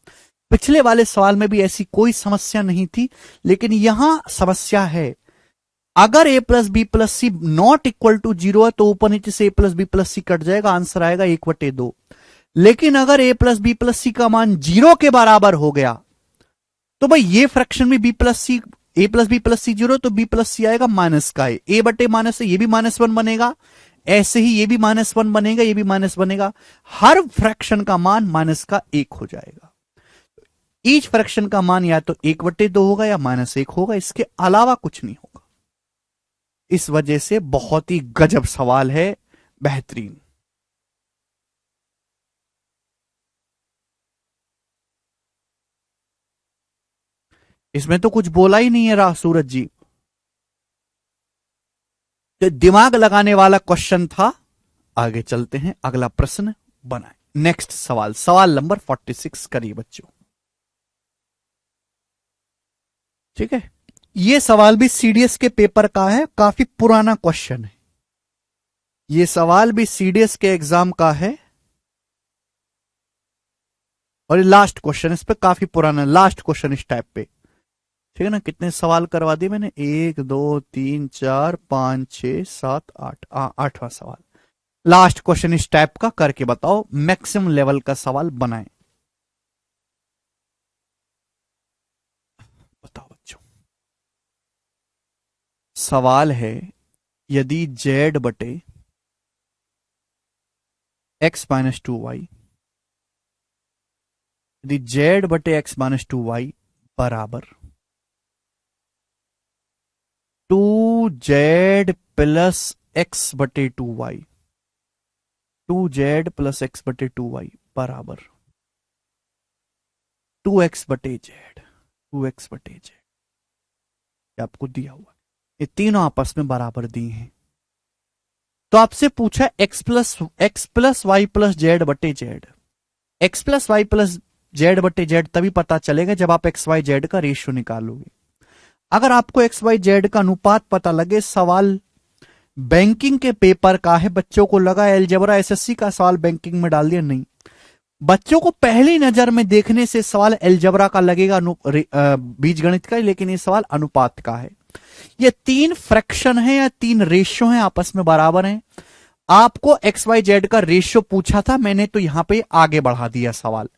पिछले वाले सवाल में भी ऐसी कोई समस्या नहीं थी, लेकिन यहां समस्या है। अगर a plus B plus C not equal to 0 है तो ऊपर नीचे से a plus B plus C कट जाएगा, आंसर आएगा 1/2। लेकिन अगर a plus B plus C का मान 0 के बराबर हो गया तो भाई ये फ्रैक्शन में b plus c, a plus B plus c 0, तो b प्लस सी आएगा माइनस का a बटे माइनस है, ये भी -1 बनेगा, ऐसे ही ये भी -1 बनेगा, ये भी माइनस बनेगा। हर फ्रैक्शन का मान माइनस का 1 हो जाएगा। ईच फ्रैक्शन का मान या तो 1/2 होगा या -1 होगा, इसके अलावा कुछ नहीं होगा। इस वजह से बहुत ही गजब सवाल है, बेहतरीन। इसमें तो कुछ बोला ही नहीं है रहा सूरज जी, तो दिमाग लगाने वाला क्वेश्चन था। आगे चलते हैं, अगला प्रश्न बनाए। नेक्स्ट सवाल, सवाल नंबर 46 करिए बच्चों। ठीक है, यह सवाल भी सीडीएस के पेपर का है, काफी पुराना क्वेश्चन है। यह सवाल भी सीडीएस के एग्जाम का है और लास्ट क्वेश्चन, इस पे काफी पुराना लास्ट क्वेश्चन इस टाइप पे। ठीक है ना, कितने सवाल करवा दिए मैंने, 1 2 3 4 5 6 7 8, 8वां सवाल। लास्ट क्वेश्चन इस टाइप का करके बताओ, मैक्सिमम लेवल का सवाल बनाएं। बताओ बच्चों, सवाल है यदि z बटे x-2y, यदि z बटे x-2y बराबर 2z प्लस x बटे 2y, 2z प्लस x बटे 2y बराबर 2x बटे z, 2x बटे z आपको दिया हुआ, ये तीनों आपस में बराबर दिए हैं। तो आपसे पूछा x plus Y plus z बटे z, x plus Y plus z बटे जेड तभी पता चलेगा जब आप एक्स वाई जेड का रेशियो निकालोगे। अगर आपको एक्स वाई जेड का अनुपात पता लगे, सवाल बैंकिंग के पेपर का है, बच्चों को लगा एलजेब्रा एसएससी का सवाल बैंकिंग में डाल दिया, नहीं। बच्चों को पहली नजर में देखने से सवाल एलजेब्रा का लगेगा, बीजगणित का, लेकिन ये सवाल अनुपात का है। ये 3 फ्रैक्शन है या 3 रेशियो हैं, आपस में बराबर हैं। आपको एक्स वाई जेड का रेशियो पूछा था, मैंने तो यहां पे आगे बढ़ा दिया सवाल।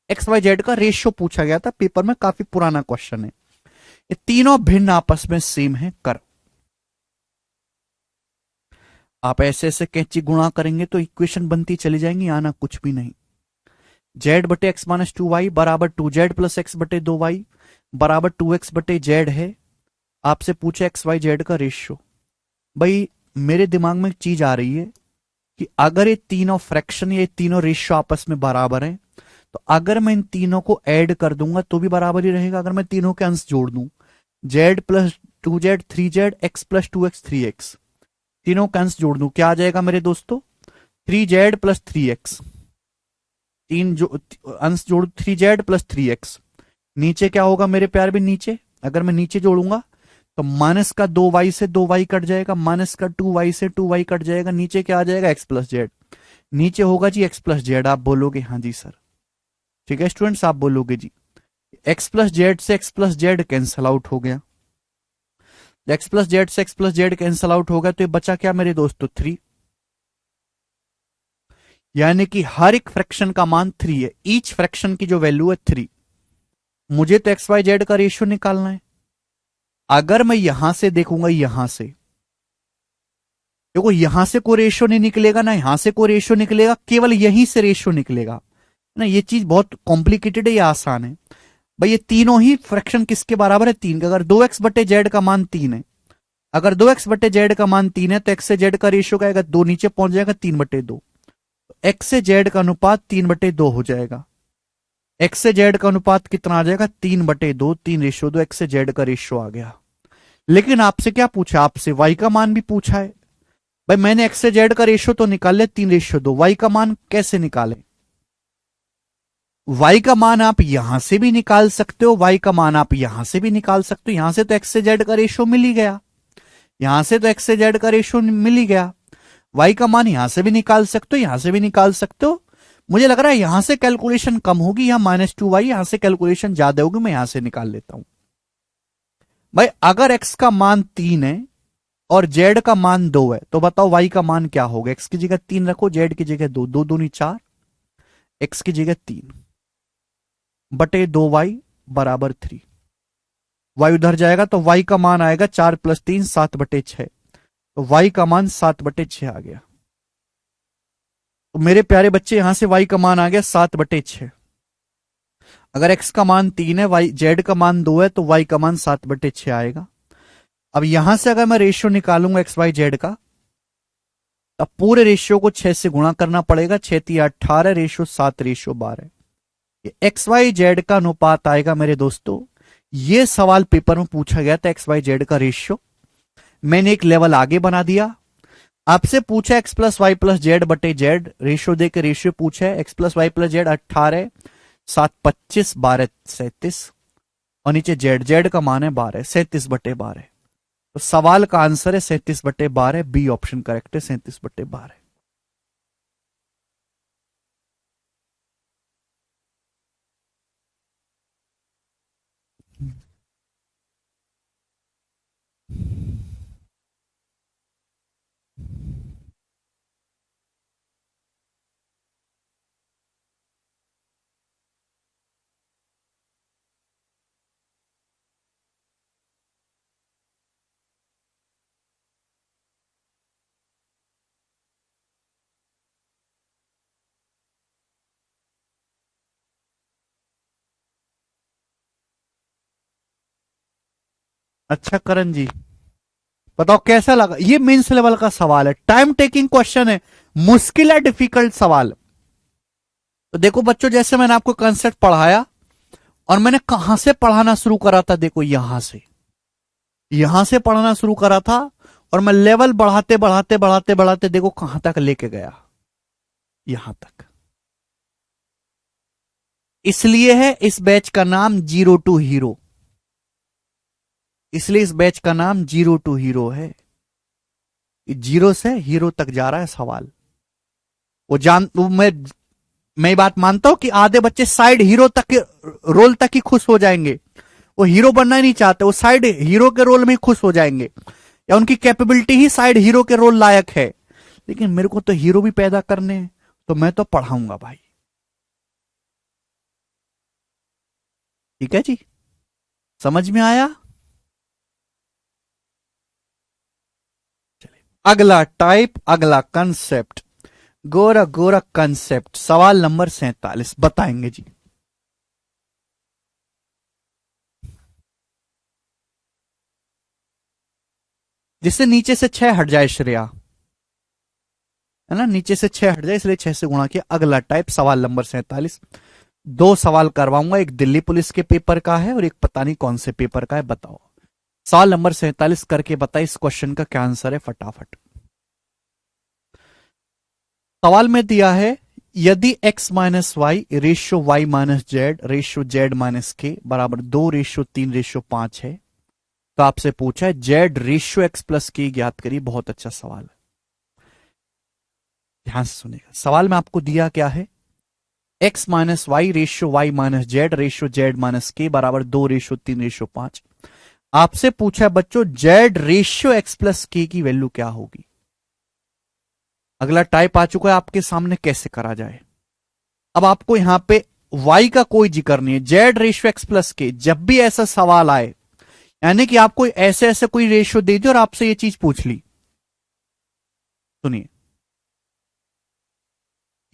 एक्स वाई जेड का रेशियो पूछा गया था पेपर में, काफी पुराना क्वेश्चन है। ये तीनों भिन्न आपस में सेम है, कर आप ऐसे ऐसे कैंची गुणा करेंगे तो इक्वेशन बनती चली जाएंगी, आना कुछ भी नहीं। जेड बटे एक्स माइनस 2y बराबर 2z प्लस एक्स बटे 2y बराबर 2x बटे जेड है। आपसे पूछे एक्स वाई जेड का रेशियो। भाई मेरे दिमाग में एक चीज आ रही है कि अगर ये तीनों फ्रैक्शन, ये तीनों रेशियो आपस में बराबर हैं, तो अगर मैं इन तीनों को ऐड कर दूंगा तो भी बराबर ही रहेगा। अगर मैं तीनों के अंश जोड़ दूं, z plus 2z 3z, x plus 2x 3x, तीनों का अंश जोड़ दूं, क्या आ जाएगा मेरे दोस्तों, 3z प्लस 3x। तीन जो अंश जोड़ 3z प्लस 3x, नीचे क्या होगा मेरे प्यार भी, नीचे अगर मैं नीचे जोड़ूंगा तो माइनस का 2y से 2y कट जाएगा, माइनस का 2y से 2y कट जाएगा, नीचे क्या आ जाएगा x प्लस जेड, नीचे होगा जी x प्लस जेड। आप बोलोगे हाँ जी सर, ठीक है स्टूडेंट्स, आप बोलोगे जी x प्लस जेड से x plus Z cancel out हो गया, x प्लस जेड से x plus Z cancel out हो गया, तो ये बचा क्या मेरे दोस्तों 3। यानी कि हर एक फ्रैक्शन का मान 3 है, ईच फ्रैक्शन की जो वैल्यू है 3। मुझे तो एक्स वाई जेड का रेशियो निकालना है। अगर मैं यहां से देखूंगा, यहां से देखो, यहां से कोई रेशियो नहीं निकलेगा ना, यहां से कोई रेशियो निकलेगा, केवल यहीं से रेशियो निकलेगा ना। ये चीज बहुत कॉम्प्लिकेटेड है या आसान है भाई? ये तीनों ही फ्रैक्शन किसके बराबर है? 3 का। अगर 2x बटे जेड का मान 3 है, अगर 2x बटे जेड का मान 3 है तो x से जेड का रेशियो क्या आएगा? 2 नीचे पहुंच जाएगा, 3/2। x से जेड का अनुपात 3/2 हो जाएगा। x से जेड का अनुपात कितना आ जाएगा? 3/2, 3:2, x से जेड का रेशियो आ गया। लेकिन आपसे क्या पूछा? आपसे y का मान भी पूछा है। भाई मैंने x से जेड का रेशियो तो निकाल लिया 3:2, y का मान कैसे निकालें? y का मान आप यहां से भी निकाल सकते हो, y का मान आप यहां से भी निकाल सकते हो। यहां से तो x से जेड का रेशियो मिल ही गया, यहां से तो x से जेड का रेशियो मिल ही गया। y का मान यहां से भी निकाल सकते हो, यहां से भी निकाल सकते हो। मुझे लग रहा है यहां से कैलकुलेशन कम होगी, यहां -2y, यहां से कैलकुलेशन ज्यादा होगी, मैं यहां से निकाल लेता हूं। भाई अगर x का मान 3 है और z का मान 2 है तो बताओ y का मान क्या होगा? x की जगह 3 रखो, z की जगह 2, 2 दूनी 4, x की जगह 3/2y बराबर 3। y उधर जाएगा तो y का मान आएगा 4 + 3 7/6, तो y का मान 7/6 आ गया। तो मेरे प्यारे बच्चे यहां से y का मान आ गया 7/6। अगर x का मान 3 है, y z का मान 2 है, तो y का मान 7/6 आएगा। अब यहां से अगर मैं रेशियो निकालूंगा एक्स वाई जेड का, तब पूरे रेशियो को 6 से गुणा करना पड़ेगा। 6 × 18, रेशियो 7:12। ये एक्स वाई जेड का अनुपात आएगा मेरे दोस्तों। ये सवाल पेपर में पूछा गया था, एक्स वाई जेड का रेशियो। मैंने एक लेवल आगे बना दिया। आपसे पूछा x + y + z बटे जेड, रेशियो देकर रेशियो पूछा है। x + y + z 18, 7 × 25, 12 × 37, और नीचे जेड का मान है 12, 37/12। तो सवाल का आंसर है 37/12, बी ऑप्शन करेक्ट है, 37/12। अच्छा करण जी, बताओ कैसा लगा? ये मेंस लेवल का सवाल है, टाइम टेकिंग क्वेश्चन है, मुश्किल है, डिफिकल्ट सवाल। तो देखो बच्चों, जैसे मैंने आपको कंसेप्ट पढ़ाया, और मैंने कहां से पढ़ाना शुरू करा था? देखो यहां से पढ़ाना शुरू करा था, और मैं लेवल बढ़ाते बढ़ाते बढ़ाते बढ़ाते देखो कहां तक लेके गया, यहां तक। इसलिए है इस बैच का नाम जीरो टू हीरो, इसलिए इस बैच का नाम जीरो टू हीरो है। जीरो से हीरो तक जा रहा है सवाल। मैं बात मानता हूं कि आधे बच्चे साइड हीरो तक के रोल तक ही खुश हो जाएंगे, वो हीरो बनना ही नहीं चाहते, वो साइड हीरो के रोल में ही खुश हो जाएंगे, या उनकी कैपेबिलिटी ही साइड हीरो के रोल लायक है। लेकिन मेरे को तो हीरो भी पैदा करने हैं, तो मैं तो पढ़ाऊंगा भाई। ठीक है जी, समझ में आया? अगला टाइप, अगला कंसेप्ट, गोरा गोरा कंसेप्ट, सवाल नंबर 47 बताएंगे जी। जिससे नीचे से 6 हट जाए श्रेया, है ना, नीचे से 6 हट जाए, इसलिए 6 से गुणा किया। अगला टाइप, सवाल नंबर 47। 2 सवाल करवाऊंगा, एक दिल्ली पुलिस के पेपर का है और एक पता नहीं कौन से पेपर का है। बताओ सवाल नंबर 47 करके बताइए इस क्वेश्चन का क्या आंसर है फटाफट। सवाल में दिया है, यदि x - y ratio y - z ratio z - k बराबर 2:3:5 है, तो आपसे पूछा है z रेशियो x + k ज्ञात करिए। बहुत अच्छा सवाल है, ध्यान से सुनिएगा। सवाल में आपको दिया क्या है? x - y ratio y - z ratio z - k बराबर 2:3:5। आपसे पूछा है बच्चों z रेशियो x + k की वैल्यू क्या होगी? अगला टाइप आ चुका है आपके सामने, कैसे करा जाए। अब आपको यहां पे y का कोई जिक्र नहीं है, जेड रेशियो एक्स प्लस के। जब भी ऐसा सवाल आए, यानी कि आपको ऐसे ऐसे कोई रेशियो दे दी और आपसे ये चीज पूछ ली, सुनिए,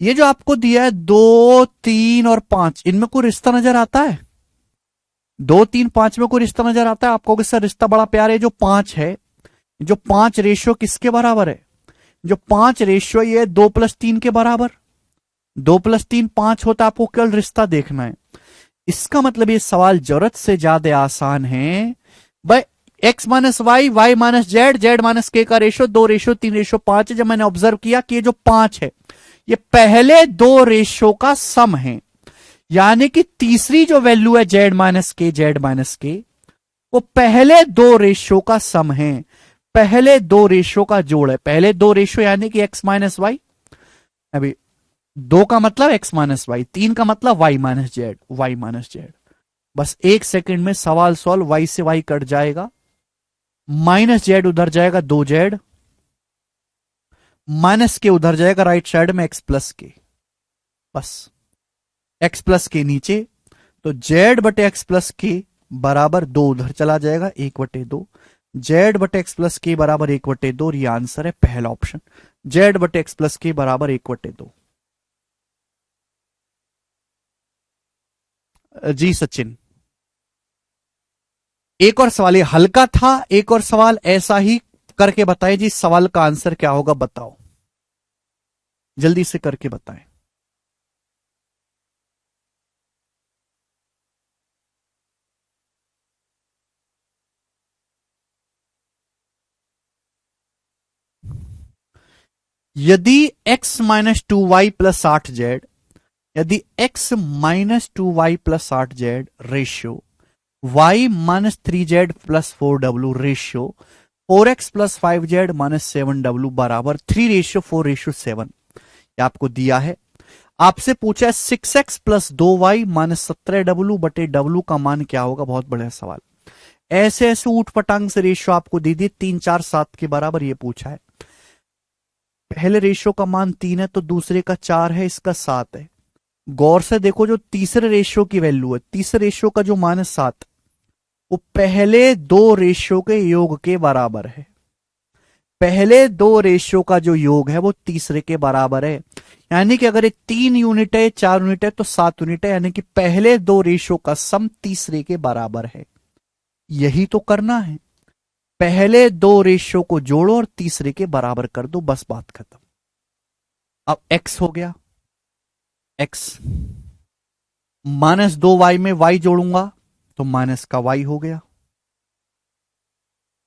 ये जो आपको दिया है 2, 3 और 5, इनमें कोई रिश्ता नजर आता है? 2, 3, 5 में कोई रिश्ता नजर आता है आपको? किसका रिश्ता बड़ा प्यार है? जो 5 है, जो 5 रेशियो किसके बराबर है? जो 5 रेशियो ये 2 + 3 के बराबर। 2 + 3 5 होता है, आपको केवल रिश्ता देखना है। इसका मतलब ये सवाल जरूरत से ज्यादा आसान है भाई। x - y, y - z, z - k का रेशियो 2 रेशियो 3 रेशियो 5 है। जब मैंने ऑब्जर्व किया कि ये जो 5 है ये पहले 2 रेशियो का सम है, यानी कि तीसरी जो वैल्यू है z - k वो पहले 2 रेशियो का सम है, पहले 2 रेशियो का जोड़ है। पहले 2 रेशियो यानी कि x - y, अभी 2 का मतलब x - y, 3 का मतलब y - z, y - z। बस 1 सेकंड में सवाल सॉल्व। y से y कट जाएगा, -z उधर जाएगा 2z, माइनस के उधर जाएगा राइट साइड में x + k। बस x + k नीचे, तो z बटे x + k बराबर 2 उधर चला जाएगा, 1/2। z बटे x + k बराबर 1/2, और ये आंसर है पहला ऑप्शन, z बटे x + k बराबर 1/2। जी सचिन, एक और सवाल, ये हल्का था, एक और सवाल ऐसा ही करके बताएं जी। सवाल का आंसर क्या होगा बताओ, जल्दी से करके बताएं। यदि x - 2y + 8z, यदि x - 2y + 8z ratio y - 3z + 4w ratio 4x + 5z - 7w बराबर 3:4:7, ये आपको दिया है। आपसे पूछा है 6x + 2y - 17w बटे w का मान क्या होगा। बहुत बढ़िया सवाल। ऐसे ऐसे ऊट पटांग से रेशियो आपको दे दी, 3, 4, 7 के बराबर ये पूछा है। पहले रेशियो का मान 3 है तो दूसरे का 4 है, इसका 7 है। गौर से देखो, जो तीसरे रेशियो की वैल्यू है, तीसरे रेशियो का जो मान है 7, वो पहले 2 रेशियो के योग के बराबर है। पहले 2 रेशियो का जो योग है वो तीसरे के बराबर है, यानी कि अगर ये 3 यूनिट है, 4 यूनिट है तो 7 यूनिट है, यानी कि पहले 2 रेशियो का सम तीसरे के बराबर है। यही तो करना है, पहले 2 रेशियो को जोड़ो और तीसरे के बराबर कर दो, बस बात खत्म। अब x हो गया, x -2y में y जोड़ूंगा तो माइनस का y हो गया,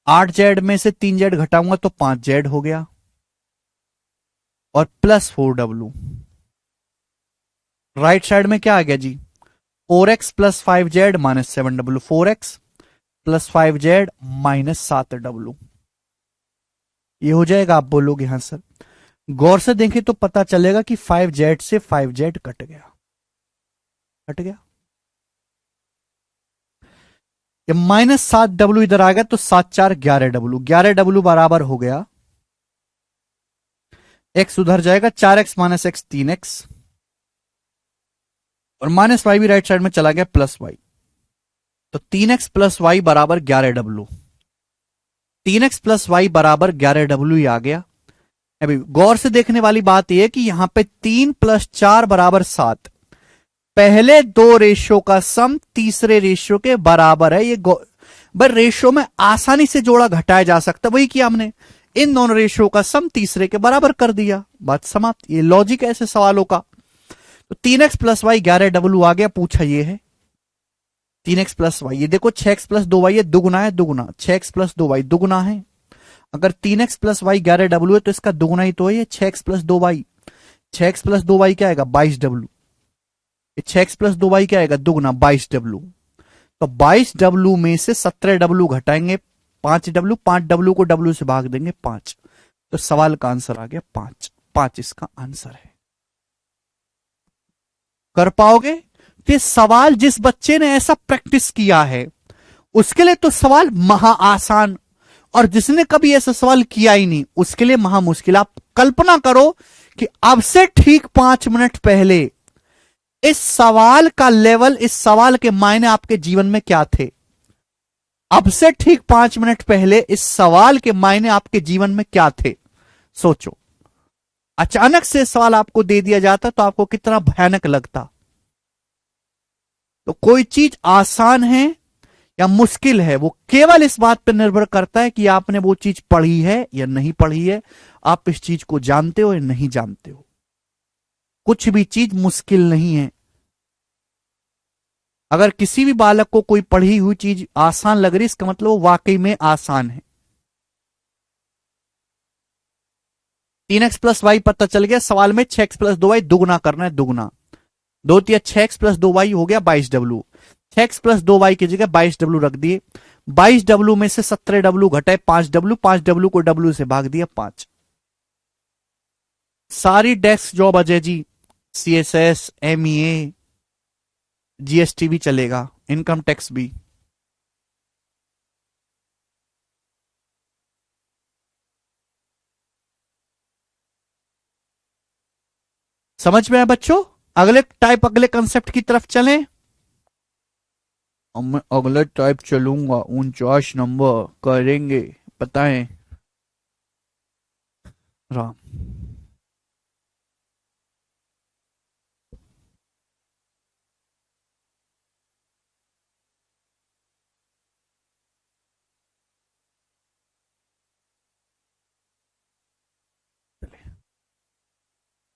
8z में से 3z घटाऊंगा तो 5z हो गया, और +4w। राइट साइड में क्या आ गया जी, 4x + 5z - 7w, 4x + 5z - 7w। ये हो जाएगा। आप बोलोगे हाँ सर, गौर से देखें तो पता चलेगा कि 5z से 5z कट गया, कट गया। ये -7w इधर आ गया तो 7, 4, 11w, 11w बराबर हो गया, x उधर जाएगा, 4x - x 3x, और -y भी राइट साइड में चला गया, +y, तो 3x + y बराबर 11w, 3x + y बराबर 11w आ गया। अभी गौर से देखने वाली बात यह है कि यहां पे 3 + 4 बराबर 7, पहले 2 रेशियो का सम तीसरे रेशियो के बराबर है। ये बस रेशियो में आसानी से जोड़ा घटाया जा सकता है, वही किया हमने, इन दोनों रेशियो का सम तीसरे के बराबर कर दिया, बात समाप्त। ये लॉजिक है ऐसे सवालों का। तो 3x + y 11w आ गया, पूछा ये है 3x + y, ये देखो 6x + 2y, ये दुगुना है, दुगुना 6x + 2y दुगुना है। अगर 3x + y 11w है तो इसका दुगुना ही तो है, 6x + 2y, 6x + 2y क्या आएगा 22w, 6x + 2y क्या आएगा दुगुना 22w, तो 22w में से 17w घटाएंगे 5w, 5w को w से भाग देंगे 5, तो सवाल का आंसर आ गया 5, 5 इसका आंसर है। कर पाओगे? तो ये सवाल जिस बच्चे ने ऐसा प्रैक्टिस किया है उसके लिए तो सवाल महा आसान, और जिसने कभी ऐसा सवाल किया ही नहीं उसके लिए महा मुश्किल। आप कल्पना करो कि अब से ठीक 5 मिनट पहले इस सवाल का लेवल, इस सवाल के मायने आपके जीवन में क्या थे। अब से ठीक 5 मिनट पहले इस सवाल के मायने आपके जीवन में क्या थे, सोचो। अचानक से सवाल आपको दे दिया जाता तो आपको कितना भयानक लगता। तो कोई चीज आसान है या मुश्किल है वो केवल इस बात पर निर्भर करता है कि आपने वो चीज पढ़ी है या नहीं पढ़ी है, आप इस चीज को जानते हो या नहीं जानते हो। कुछ भी चीज मुश्किल नहीं है। अगर किसी भी बालक को कोई पढ़ी हुई चीज आसान लग रही इसका मतलब वो वाकई में आसान है। 3x+y पता चल गया। सवाल में 6x+2y दुगना करना है, दुगना। 2 6x+2y हो गया 22w। 6x+2y की जगह 22w रख दिए। 22w में से 17w घटाए 5w, 5w को w से भाग दिया 5। सारी desk job Ajay ji, CSS, MEA, GST भी चलेगा, इनकम टैक्स भी। समझ में आया बच्चों? अगले टाइप, अगले कंसेप्ट की तरफ चलें। मैं अगले टाइप चलूंगा, 49 नंबर करेंगे, बताएं राम।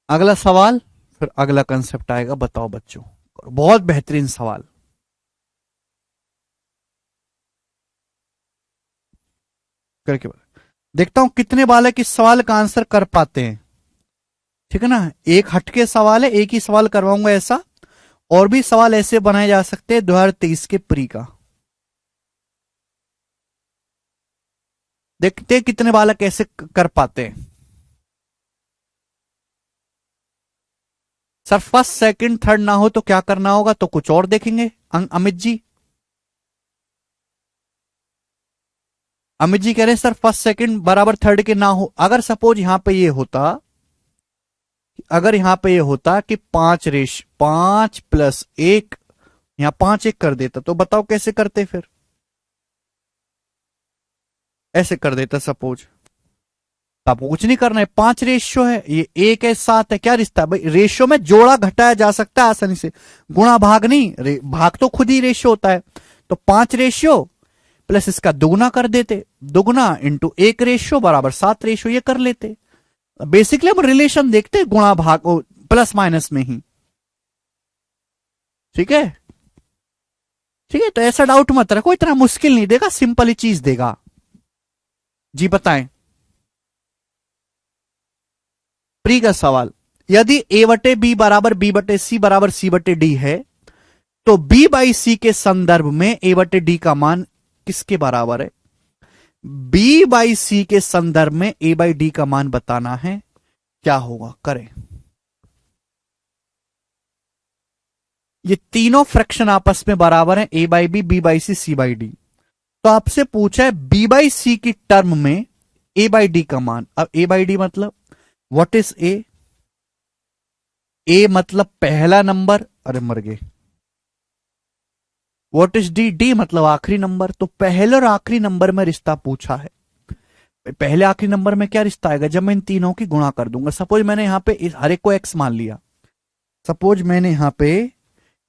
अगला सवाल, फिर अगला कंसेप्ट आएगा। बताओ बच्चों, बहुत बेहतरीन सवाल करके देखता हूं कितने बालक इस सवाल का आंसर कर पाते हैं। ठीक है ना, एक हटके सवाल है, एक ही सवाल करवाऊंगा ऐसा। और भी सवाल ऐसे बनाए जा सकते हैं 2023 के प्री का। देखते हैं कितने बालक ऐसे कर पाते हैं। सर फर्स्ट सेकंड थर्ड ना हो तो क्या करना होगा, तो कुछ और देखेंगे। अमित जी, अमित जी कह रहे हैं सर फर्स्ट सेकंड बराबर थर्ड के ना हो। अगर सपोज यहां पे ये होता, अगर यहां पे ये होता कि 5+1, यहां 5 1 कर देता, तो बताओ कैसे करते फिर। ऐसे कर देता सपोज। आपको कुछ नहीं करना है, 5 रेशियो है, ये 1 है 7 है, क्या रिश्ता है भाई। रेशियो में जोड़ा घटाया जा सकता है आसानी से, गुणा भाग नहीं। भाग तो खुद ही रेशियो होता है। तो 5 रेशियो प्लस इसका दुगुना कर देते, दुगुना इंटू 1 रेशियो बराबर 7 रेशियो, ये कर लेते। बेसिकली हम रिलेशन देखते हैं गुणा भाग प्लस माइनस में ही। ठीक है, ठीक है। तो ऐसा डाउट मत रखो, इतना मुश्किल नहीं देगा, सिंपल ही चीज देगा। जी बताएं। प्री का सवाल, यदि A/B बराबर B/C बराबर C/D है तो B/C के संदर्भ में A/D का मान किसके बराबर है। B/C के संदर्भ में A/D का मान बताना है, क्या होगा करें। ये तीनों फ्रैक्शन आपस में बराबर हैं, A/B, B/C, C/D। तो आपसे पूछा है B/C की टर्म में A/D का मान। अब A/D मतलब व्हाट इज ए मतलब पहला नंबर, अरे मर गए। व्हाट इज D मतलब आखिरी नंबर। तो पहले और आखिरी नंबर में रिश्ता पूछा है। पहले आखिरी नंबर में क्या रिश्ता आएगा, जब मैं इन तीनों की गुणा कर दूंगा। सपोज मैंने यहां पे हर एक को x मान लिया। सपोज मैंने यहां पे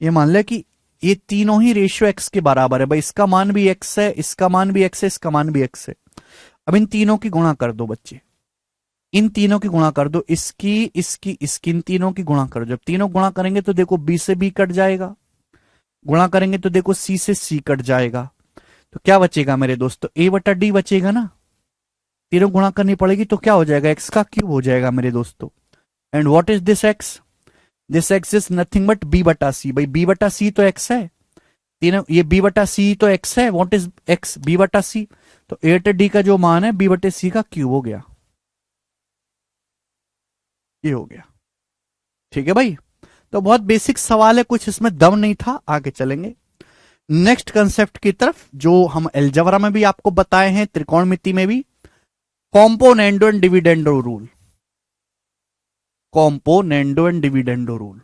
ये मान लिया कि ये तीनों ही रेशियो x के बराबर है। भाई इसका मान भी x है, इसका मान भी x है, इसका मान भी x है। अब इन तीनों की गुणा कर दो बच्चे, इन तीनों की गुणा कर दो, इसकी इसकी इसकी, इन तीनों की गुणा कर दो। जब तीनों गुणा करेंगे तो देखो B से B कट जाएगा, गुणा करेंगे तो देखो C से C कट जाएगा। तो क्या बचेगा मेरे दोस्तों, A/D बचेगा ना। तीनों गुणा करनी पड़ेगी तो क्या हो जाएगा, x का क्यूब हो जाएगा मेरे दोस्तों। And what is this x, this x is nothing but B/C। भाई B/C तो x है, तीनों ये B/C तो x है। What is x, B/C। तो A/D का जो मान है B/C का क्यूब हो गया, ये हो गया। ठीक है भाई, तो बहुत बेसिक सवाल है, कुछ इसमें दम नहीं था। आगे चलेंगे। नेक्स्ट कंसेप्ट की तरफ, जो हम एलजेब्रा में भी आपको बताए हैं, त्रिकोणमिति में भी, componendo and dividendo rule. Componendo and dividendo rule.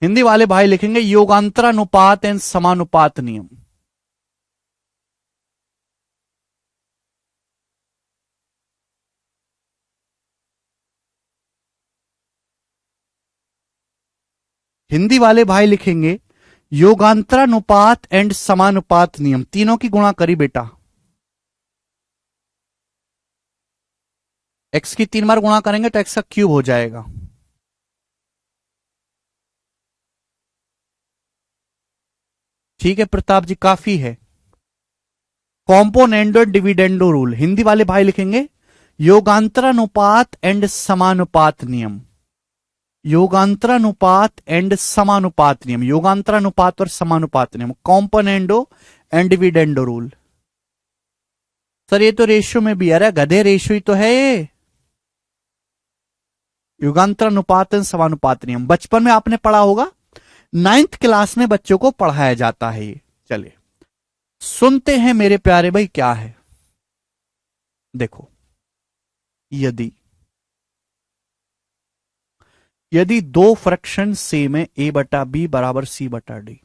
Hindi वाले भाई लिखेंगे योगांतरानुपात एंड समानुपात नियम। हिंदी वाले भाई लिखेंगे योगांतरानुपात एंड समानुपात नियम। तीनों की गुणा करी बेटा, एक्स की 3 बार गुणा करेंगे तो एक्स का क्यूब हो जाएगा। ठीक है प्रताप जी, काफी है। Componendo and dividendo rule. Hindi वाले भाई लिखेंगे योगांतरानुपात एंड समानुपात नियम। योगांतरानुपात एंड समानुपात नियम, योगांतरानुपात और समानुपात नियम, componendo and dividendo rule. Sir ये तो रेशियो में भी, अरे गधे रेशियो ही तो है ये। युगांतरानुपात एंड समानुपात नियम बचपन में आपने पढ़ा होगा, 9th क्लास में बच्चों को पढ़ाया जाता है ये। चलिए सुनते हैं मेरे प्यारे भाई क्या है। देखो, यदि दो फ्रैक्शन सेम है, ए बटा बी बराबर सी बटा डी,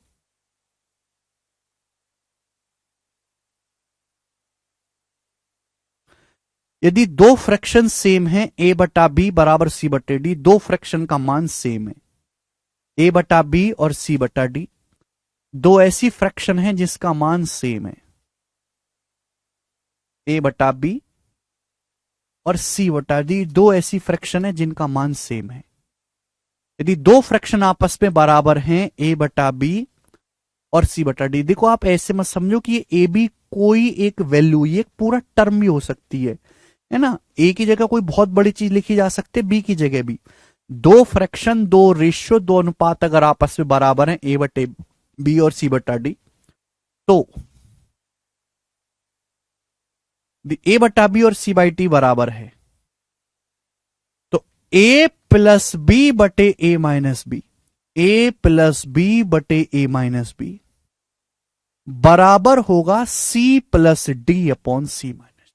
यदि दो फ्रैक्शन सेम है, ए बटा बी बराबर सी बटे डी, दो फ्रैक्शन का मान सेम है, ए बटा बी और सी बटा डी, दो ऐसी फ्रैक्शन है जिसका मान सेम है, ए बटा बी और सी बटा डी, दो ऐसी फ्रैक्शन है जिनका मान सेम है। यदि दो फ्रैक्शन आपस में बराबर हैं, ए बटा बी और सी बटा डी, देखो आप ऐसे मत समझो कि ये ए बी कोई एक वैल्यू, ये पूरा टर्म भी हो सकती है ना। ए की जगह कोई बहुत बड़ी चीज लिखी जा सकती है, बी की जगह भी। दो फ्रैक्शन, दो रेशियो, दो अनुपात अगर आपस में बराबर हैं, ए बटे बी और सी बटा डी, तो ए बटा बी और सी बाई टी बराबर है, तो ए प्लस बी बटे ए minus b, a plus B बटे ए माइनस बी बराबर होगा सी प्लस डी अपॉन सी minus,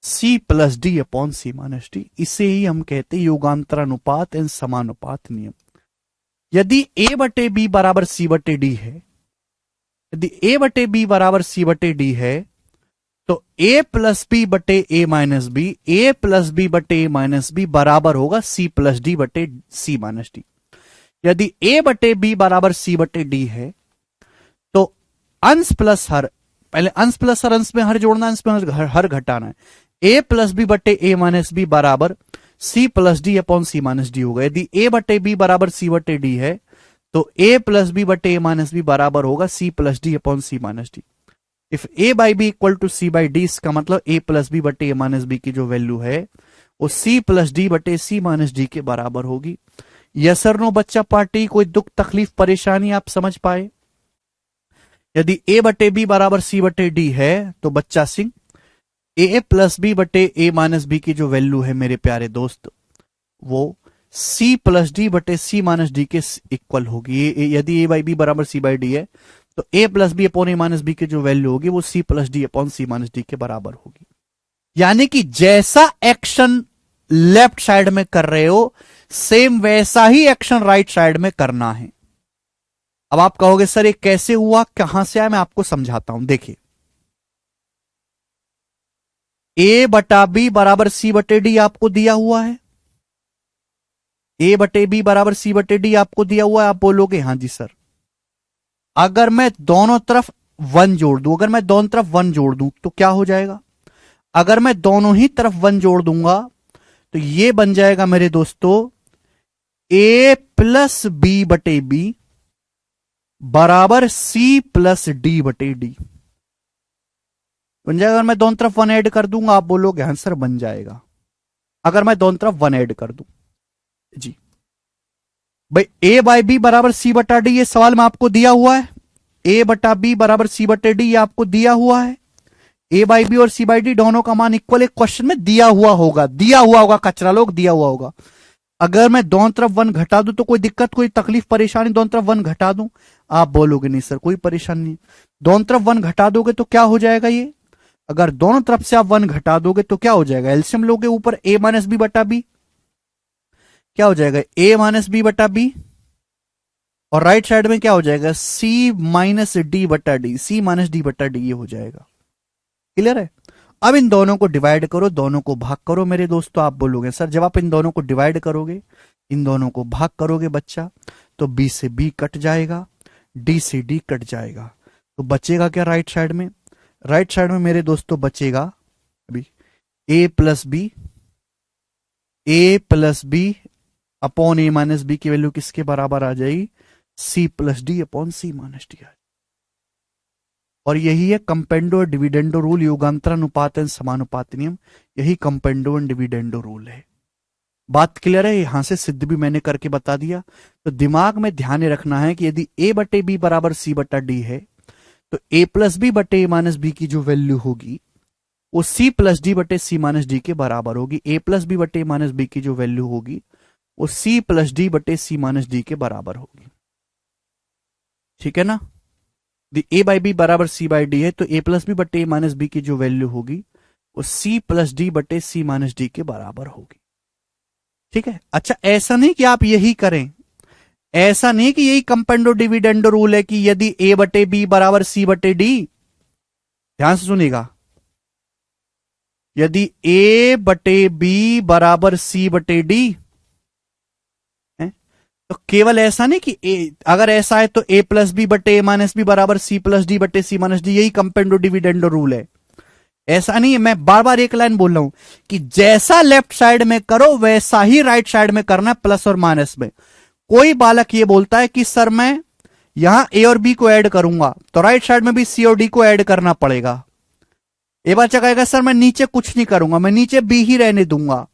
c plus D upon सी माइनस डी। इसे ही हम कहते हैं योगांतरानुपात एंड समानुपात नियम। यदि ए बटे बी बराबर सी बटे डी है, यदि ए बटे बी बराबर सी बटे डी है, तो ए प्लस बी बटे ए minus b, a plus B बटे ए माइनस बी बराबर होगा सी प्लस डी बटे सी माइनस डी। यदि ए बटे बी बराबर सी बटे डी है, तो अंश प्लस हर, पहले अंश प्लस हर, अंश में हर जोड़ना, अंश में हर घटाना है। ए प्लस बी बटे ए माइनस बी बराबर सी प्लस डी अपॉन सी माइनस डी होगा। यदि ए बटे बी बराबर सी बटे डी है, तो ए प्लस बी बटे ए माइनस बी बराबर होगा सी plus D upon C minus D. If A by B equal to C by D, इसका मतलब ए प्लस बी बटे ए माइनस बी की जो वैल्यू है वो सी प्लस डी बटे सी माइनस डी के बराबर होगी। यस और नो बच्चा पार्टी, कोई दुख तकलीफ परेशानी आप समझ पाए? यदि ए बटे बी बराबर सी बटे डी है, तो बच्चा सिंह ए प्लस बी बटे ए माइनस बी की जो वैल्यू है मेरे प्यारे दोस्त, वो सी प्लस डी बटे सी माइनस डी के इक्वल होगी। यदि ए बाई बी बराबर सी बाई डी है, तो ए प्लस बी अपॉन ए माइनस बी की जो वैल्यू होगी वो सी प्लस डी अपॉन सी माइनस डी के बराबर होगी। यानी कि जैसा एक्शन लेफ्ट साइड में कर रहे हो, सेम वैसा ही एक्शन राइट साइड में करना है। अब आप कहोगे सर ये कैसे हुआ, कहां से आया, मैं आपको समझाता हूं। देखिए, ए बटा बी बराबर सी बटे डी आपको दिया हुआ है, ए बटे बी बराबर सी बटे डी आपको दिया हुआ है। आप बोलोगे हाँ जी सर, अगर मैं दोनों तरफ 1 जोड़ दूं, अगर मैं दोनों तरफ 1 जोड़ दूं तो क्या हो जाएगा? अगर मैं दोनों ही तरफ 1 जोड़ दूंगा तो ये बन जाएगा मेरे दोस्तों ए प्लस बी बटे बी बराबर सी प्लस डी बटे डी बन जाएगा। अगर मैं दोनों तरफ 1 ऐड कर दूंगा, आप बोलोगे हाँ सर बन जाएगा। अगर मैं दोनों तरफ 1 ऐड कर दूं जी भाई, ए बाई बी बराबर सी बटा डी, ये सवाल में आपको दिया हुआ है। ए बटा बी बराबर सी बटे डी, ये आपको दिया हुआ है। ए बाई बी और सी बाई डी दोनों का मान इक्वल एक क्वेश्चन में दिया हुआ होगा, कचरा लोग दिया हुआ होगा। अगर मैं दोनों तरफ 1 घटा दूं तो कोई दिक्कत, कोई तकलीफ, परेशानी? दोनों तरफ 1 घटा दूं, आप बोलोगे नहीं सर कोई परेशानी नहीं। दोनों तरफ 1 घटा दोगे तो क्या हो जाएगा ये? अगर दोनों तरफ से आप 1 घटा दोगे तो क्या हो जाएगा? एलसीएम लोगे ऊपर a माइनस बी बटा बी, क्या हो जाएगा? a माइनस बी बटा बी, और राइट साइड में क्या हो जाएगा? c माइनस डी बटा डी, c माइनस डी बटा डी, ये हो जाएगा। क्लियर है? अब इन दोनों को डिवाइड करो, दोनों को भाग करो मेरे दोस्तों। आप बोलोगे सर जब आप इन दोनों को डिवाइड करोगे, इन दोनों को भाग करोगे बच्चा, तो b से b कट जाएगा, d से d कट जाएगा, तो बचेगा क्या राइट साइड में? राइट साइड में मेरे दोस्तों बचेगा अभी a plus B upon a minus B की वैल्यू किसके बराबर आ जाएगी? c plus D upon c minus D. और यही है कंपेंडो और डिविडेंडो रूल, युगांतरानुपात एंड समानुपात नियम, यही कंपेंडो एंड डिविडेंडो रूल है। बात क्लियर है? यहां से सिद्ध भी मैंने करके बता दिया। तो दिमाग में ध्यान रखना है कि यदि a बटे बी बराबर c बटा डी है, तो a प्लस बी बटे a माइनस बी की जो वैल्यू होगी वो c प्लस डी बटे c माइनस डी के बराबर होगी। a प्लस बी बटे a माइनस बी की जो वैल्यू होगी वो c प्लस डी बटे c माइनस डी के बराबर होगी। ठीक है ना? a बाई बी बराबर c बाई डी है, तो a प्लस बी बटे a माइनस बी की जो वैल्यू होगी वो c प्लस डी बटे c माइनस डी के बराबर होगी। ठीक है? अच्छा, ऐसा नहीं कि आप यही करें, ऐसा नहीं कि यही कंपेंडो डिविडेंडो रूल है कि यदि a बटे बी बराबर c बटे डी, ध्यान से सुनिएगा, यदि a बटे बी बराबर c बटे डी, तो केवल ऐसा नहीं कि अगर ऐसा है तो a प्लस बी बटे ए माइनस बी बराबर c प्लस डी बटे c माइनस डी, यही कंपेंडो डिविडेंडो रूल है। ऐसा नहीं है, मैं बार बार एक लाइन बोल रहा हूं कि जैसा लेफ्ट साइड में करो वैसा ही राइट साइड में करना, प्लस और माइनस में। कोई बालक ये बोलता है कि सर मैं यहां a और b को ऐड करूंगा तो राइट साइड में भी c और d को ऐड करना पड़ेगा। ये बच्चा कहेगा सर मैं नीचे कुछ नहीं करूंगा, मैं नीचे b ही रहने दूंगा,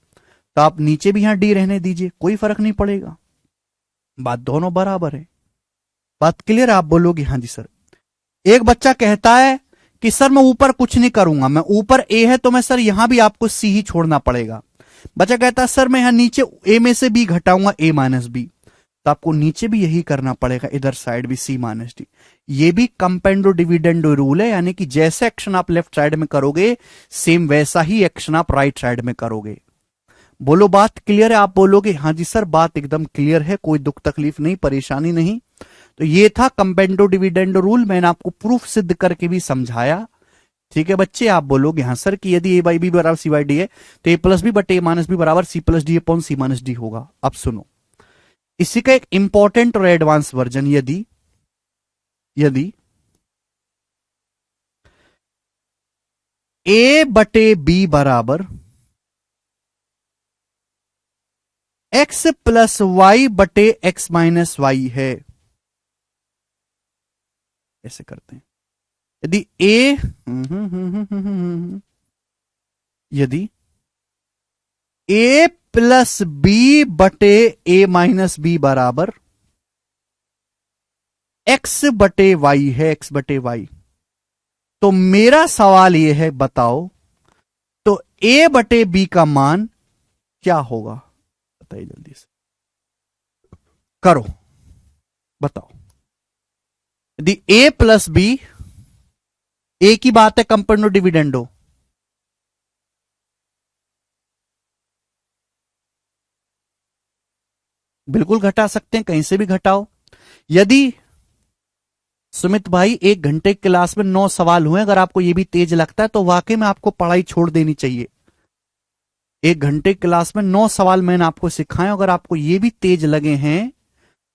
तो आप नीचे भी यहां d रहने दीजिए, कोई फर्क नहीं पड़ेगा, बात दोनों बराबर है। बात क्लियर? आप बोलोगे हाँ जी सर। एक बच्चा कहता है कि सर मैं ऊपर कुछ नहीं करूंगा, मैं ऊपर a है तो मैं सर यहां भी आपको c ही छोड़ना पड़ेगा। बच्चा कहता है सर मैं यहां नीचे a में से b घटाऊंगा a माइनस बी, तो आपको नीचे भी यही करना पड़ेगा, इधर साइड भी c माइनस डी। ये भी कंपेंडो डिविडेंडो रूल है, यानी कि जैसे एक्शन आप लेफ्ट साइड में करोगे सेम वैसा ही एक्शन आप राइट साइड में करोगे। बोलो बात क्लियर है? आप बोलोगे हाँ जी सर बात एकदम क्लियर है, कोई दुख तकलीफ नहीं, परेशानी नहीं। तो ये था कंपेंडो डिविडेंडो रूल, मैंने आपको प्रूफ सिद्ध करके भी समझाया। ठीक है बच्चे? आप बोलोगे हाँ सर कि यदि a बाई बी बराबर c बाई डी है तो a प्लस बी बटे a माइनस बी बराबर c plus D upon c minus D होगा। अब सुनो इसी का एक इंपॉर्टेंट और एडवांस वर्जन, यदि a बटे बी बराबर x प्लस वाई बटे x माइनस वाई है, ऐसे करते हैं। यदि a प्लस बी बटे a माइनस बी बराबर x बटे वाई है, x बटे वाई, तो मेरा सवाल यह है बताओ तो a बटे b का मान क्या होगा? बताइए जल्दी से, करो बताओ। यदि a प्लस बी, ए की बात है कंपेंडो डिविडेंडो, बिल्कुल घटा सकते हैं, कहीं से भी घटाओ। यदि सुमित भाई 1 घंटे की क्लास में 9 सवाल हुए, अगर आपको यह भी तेज लगता है तो वाकई में आपको पढ़ाई छोड़ देनी चाहिए। 1 घंटे की क्लास में 9 सवाल मैंने आपको सिखाए, अगर आपको ये भी तेज लगे हैं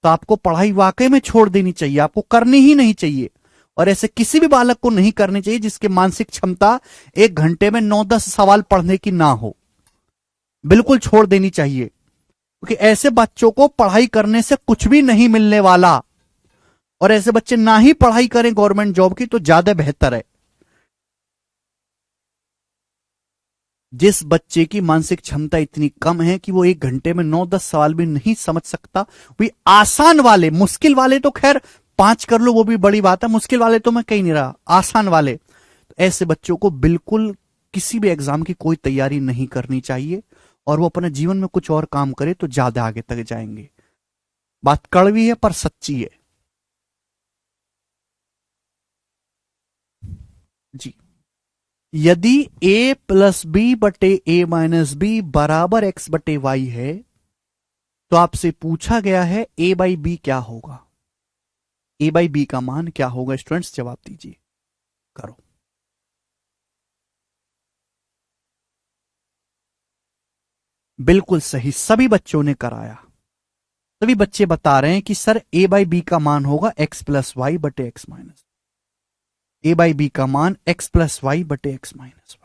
तो आपको पढ़ाई वाकई में छोड़ देनी चाहिए, आपको करनी ही नहीं चाहिए। और ऐसे किसी भी बालक को नहीं करनी चाहिए जिसकी मानसिक क्षमता 1 घंटे में 9-10 सवाल पढ़ने की ना हो, बिल्कुल छोड़ देनी चाहिए, क्योंकि ऐसे बच्चों को पढ़ाई करने से कुछ भी नहीं मिलने वाला, और ऐसे बच्चे ना ही पढ़ाई करें गवर्नमेंट जॉब की तो ज्यादा बेहतर है। जिस बच्चे की मानसिक क्षमता इतनी कम है कि वो 1 घंटे में 9-10 सवाल भी नहीं समझ सकता, भी आसान वाले, मुश्किल वाले तो खैर 5 कर लो वो भी बड़ी बात है, मुश्किल वाले तो मैं कहीं नहीं रहा, आसान वाले, तो ऐसे बच्चों को बिल्कुल किसी भी एग्जाम की कोई तैयारी नहीं करनी चाहिए। और वो अपने जीवन में कुछ और काम करे तो ज्यादा आगे तक जाएंगे। बात कड़वी है पर सच्ची है जी। यदि a प्लस बी बटे a माइनस बी बराबर x बटे वाई है तो आपसे पूछा गया है a बाई बी क्या होगा, a बाई बी का मान क्या होगा? स्टूडेंट्स जवाब दीजिए, करो। बिल्कुल सही, सभी बच्चों ने कराया। सभी बच्चे बता रहे हैं कि सर a बाई बी का मान होगा x प्लस वाई बटे X minus, a by B का मान x प्लस वाई बटे एक्स माइनस वाई।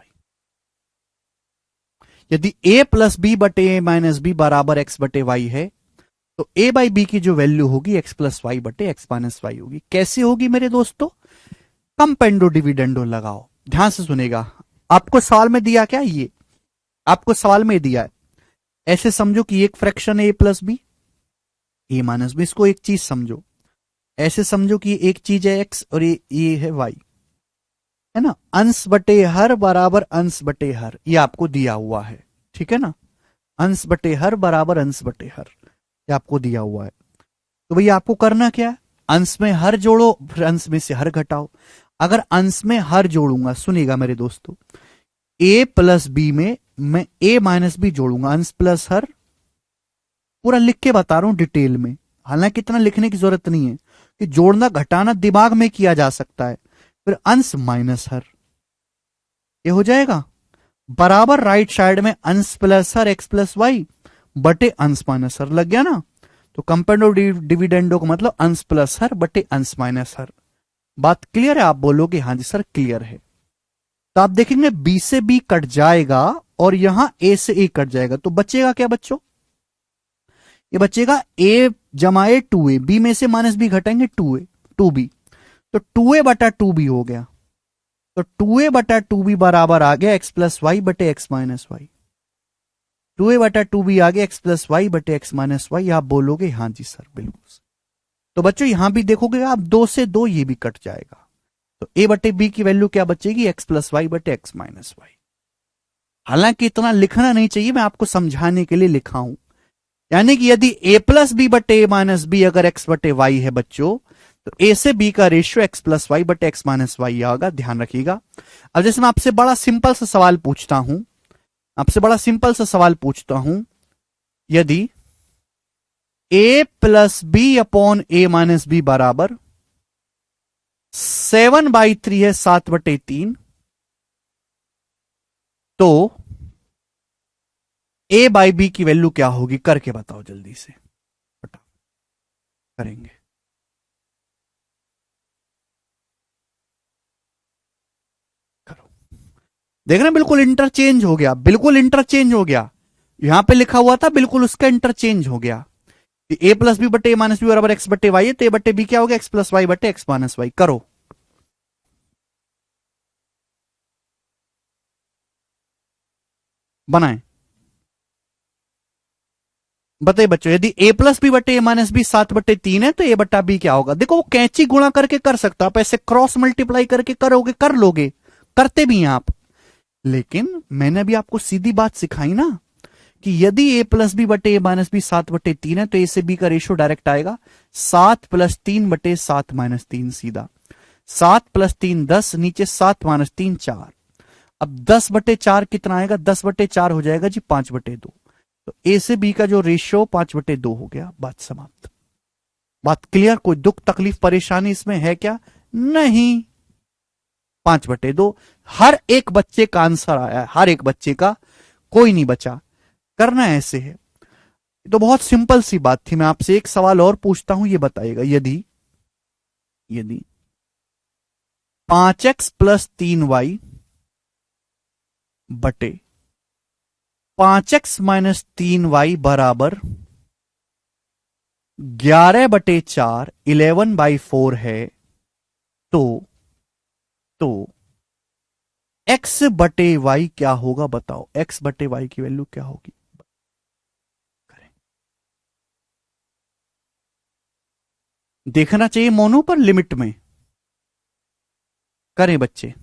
यदि a प्लस बी बटे ए माइनस बी बराबर x बटे वाई है तो a बाई बी की जो वैल्यू होगी x प्लस वाई बटे एक्स माइनस वाई होगी। कैसे होगी मेरे दोस्तों? कंपेंडो डिविडेंडो लगाओ। ध्यान से सुनेगा, आपको सवाल में दिया क्या ये, आपको सवाल में दिया है ऐसे समझो कि एक फ्रैक्शन है a plus B, A minus B, इसको एक चीज समझो। ऐसे समझो कि एक चीज है x और ये है y, है ना। अंश बटे हर बराबर अंश बटे हर, ये आपको दिया हुआ है, ठीक है ना। अंश बटे हर बराबर अंश बटे हर, ये आपको दिया हुआ है। तो भैया आपको करना क्या है, अंश में हर जोड़ो फिर अंश में से हर घटाओ। अगर अंश में हर जोड़ूंगा, सुनिएगा मेरे दोस्तों, a प्लस बी में मैं a माइनस बी जोड़ूंगा, अंश प्लस हर, पूरा लिख के बता रहा हूं डिटेल में, हालांकि इतना लिखने की जरूरत नहीं है कि जोड़ना घटाना दिमाग में किया जा सकता है। फिर अंश माइनस हर, ये हो जाएगा बराबर राइट साइड में अंश प्लस हर एक्स प्लस वाई बटे अंश माइनस हर, लग गया ना। तो कंपेंडो डिविडेंडो का मतलब अंश प्लस हर बटे अंश माइनस हर। बात क्लियर है? आप बोलोगे हाँ जी सर क्लियर है। तो आप देखेंगे बी से बी कट जाएगा और यहां ए से ए कट जाएगा, तो बचेगा क्या बच्चों? ये बचेगा ए जमा ए टू ए, बी में से माइनस बी घटाएंगे टू ए टू बी, तो टू ए बटा टू बी हो गया। तो टू ए बटा टू बी बराबर आ गया एक्स प्लस वाई बटे एक्स माइनस वाई। टू ए बटा टू बी आ गया एक्स प्लस वाई बटे एक्स माइनस वाई। आप बोलोगे हाँ जी सर बिल्कुल। तो बच्चों यहां भी देखोगे आप, दो से दो ये भी कट जाएगा, तो ए बटे बी की वैल्यू क्या बचेगी? एक्स प्लस वाई बटे एक्स माइनस वाई। हालांकि इतना लिखना नहीं चाहिए, मैं आपको समझाने के लिए लिखा हूं। यानी कि यदि ए प्लस बी बटे ए माइनस बी अगर एक्स बटे वाई है बच्चों, तो ए से बी का रेशियो एक्स प्लस वाई बटे एक्स माइनस वाई आएगा, ध्यान रखिएगा। अब जैसे मैं आपसे बड़ा सिंपल सा सवाल पूछता हूं, आपसे बड़ा सिंपल सा सवाल पूछता हूं, यदि ए प्लस बी अपॉन ए माइनस बी बराबर 7/3 है, 7/3, तो ए बाई बी की वैल्यू क्या होगी? करके बताओ जल्दी से, करेंगे। करो, देख रहे हैं बिल्कुल इंटरचेंज हो गया, बिल्कुल इंटरचेंज हो गया। यहां पे लिखा हुआ था बिल्कुल उसका इंटरचेंज हो गया। ए प्लस बी बटे ए माइनस बी बराबर एक्स बटे वाई है, तो ए बटे बी क्या हो गया? एक्स प्लस वाई बटे एक्स माइनस वाई। करो, बनाए, बताइए बच्चों, यदि ए प्लस बी बटे ए माइनस बी 7/3 है तो ए बटा बी क्या होगा? देखो वो कैंची गुणा करके कर सकता, आप ऐसे क्रॉस मल्टीप्लाई करके करोगे, कर लोगे, करते भी हैं आप। लेकिन मैंने अभी आपको सीधी बात सिखाई ना कि यदि ए प्लस बी बटे ए माइनस बी 7/3 है तो ए से बी का रेशियो डायरेक्ट आएगा 7+3/7-3, सीधा 7+3 10, नीचे 7-3 4। अब 10/4 कितना आएगा? 10/4 हो जाएगा जी 5/2। तो ए से बी का जो रेशियो 5/2 हो गया, बात समाप्त। बात क्लियर? कोई दुख तकलीफ परेशानी इसमें है क्या? नहीं। 5/2 हर एक बच्चे का आंसर आया है, हर एक बच्चे का, कोई नहीं बचा। करना ऐसे है, तो बहुत सिंपल सी बात थी। मैं आपसे एक सवाल और पूछता हूं, ये बताइएगा, यदि यदि 5x प्लस 3y बटे 5x माइनस 3y बराबर 11/4 11/4 है, तो x बटे y क्या होगा? बताओ, x बटे y की वैल्यू क्या होगी? देखना चाहिए मोनो पर, लिमिट में करें बच्चे।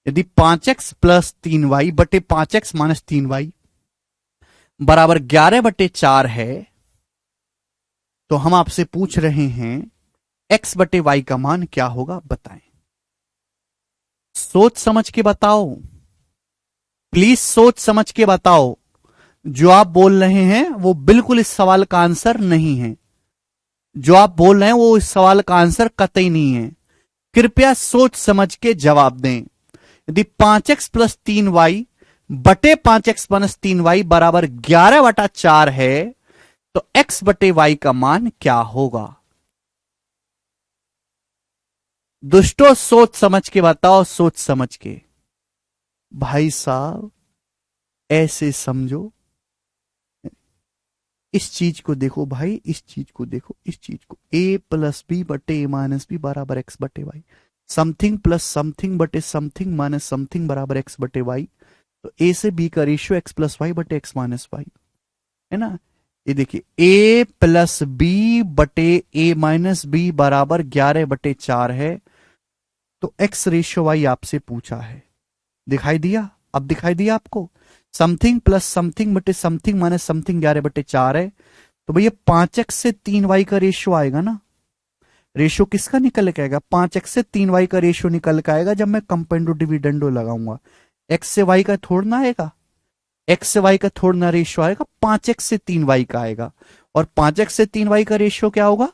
यदि 5x+3y बटे 5x-3y बराबर 11/4 है, तो हम आपसे पूछ रहे हैं x बटे y का मान क्या होगा, बताएं। सोच समझ के बताओ, प्लीज सोच समझ के बताओ। जो आप बोल रहे हैं वो बिल्कुल इस सवाल का आंसर नहीं है। जो आप बोल रहे हैं वो इस सवाल का आंसर कतई नहीं है। कृपया सोच समझ के जवाब दें। यदि 5x+3y बटे 5x-3y बराबर 11/4 है, तो x बटे y का मान क्या होगा? दुष्टो सोच समझ के बताओ, सोच समझ के। भाई साहब ऐसे समझो, इस चीज को देखो भाई, इस चीज को देखो, इस चीज को a+b बटे a-b बराबर x बटे y, समथिंग प्लस समथिंग बटे समथिंग माइनस समथिंग बराबर x बटे y। तो a से b का रेशियो x+y बटे x माइनस y है ना। ये देखिए a+b बटे a-b बराबर 11/4 है। तो x रेशियो y आपसे पूछा है, दिखाई दिया? अब दिखाई दिया आपको? समथिंग प्लस समथिंग बटे समथिंग माइनस समथिंग 11/4 है। तो भैया 5x से 3y का रेशियो आएगा ना। रेशियो किसका निकल के आएगा? 5x से 3y का रेशियो निकल के आएगा जब मैं कंपेंडो डिविडेंडो लगाऊंगा। x से y का थोड़ा ना आएगा, x से y का थोड़ा ना रेशियो आएगा, 5x से 3y का आएगा। और 5x से 3y का रेशियो क्या होगा?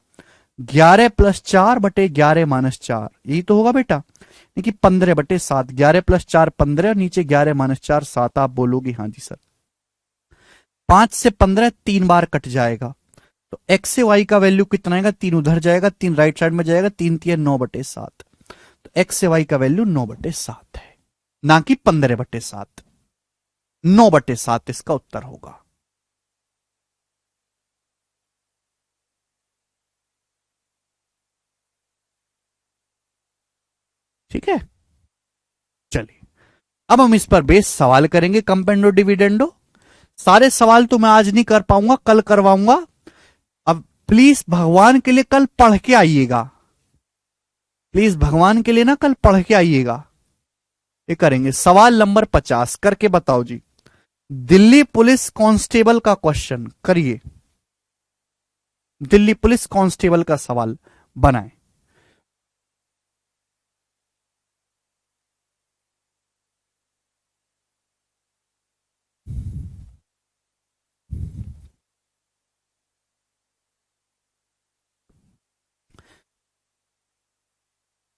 11+4 बटे 11-4, यही तो होगा बेटा। कि 15/7, 11+4 15, नीचे 11-4 7। आप बोलोगे हाँ जी सर। 5 से 15 3 बार कट जाएगा, तो x से y का वैल्यू कितना आएगा? 3 उधर जाएगा, 3 राइट साइड में जाएगा, 3×3 9/7। तो x से y का वैल्यू 9/7 है, ना कि 15/7। 9/7 इसका उत्तर होगा। ठीक है, चलिए अब हम इस पर बेस सवाल करेंगे कंपेंडो डिविडेंडो। सारे सवाल तो मैं आज नहीं कर पाऊंगा, कल करवाऊंगा। अब प्लीज भगवान के लिए कल पढ़ के आइएगा, प्लीज भगवान के लिए ना कल पढ़ के आइएगा। ये करेंगे। सवाल नंबर 50 करके बताओ जी। दिल्ली पुलिस कांस्टेबल का क्वेश्चन करिए, दिल्ली पुलिस कांस्टेबल का सवाल बनाए।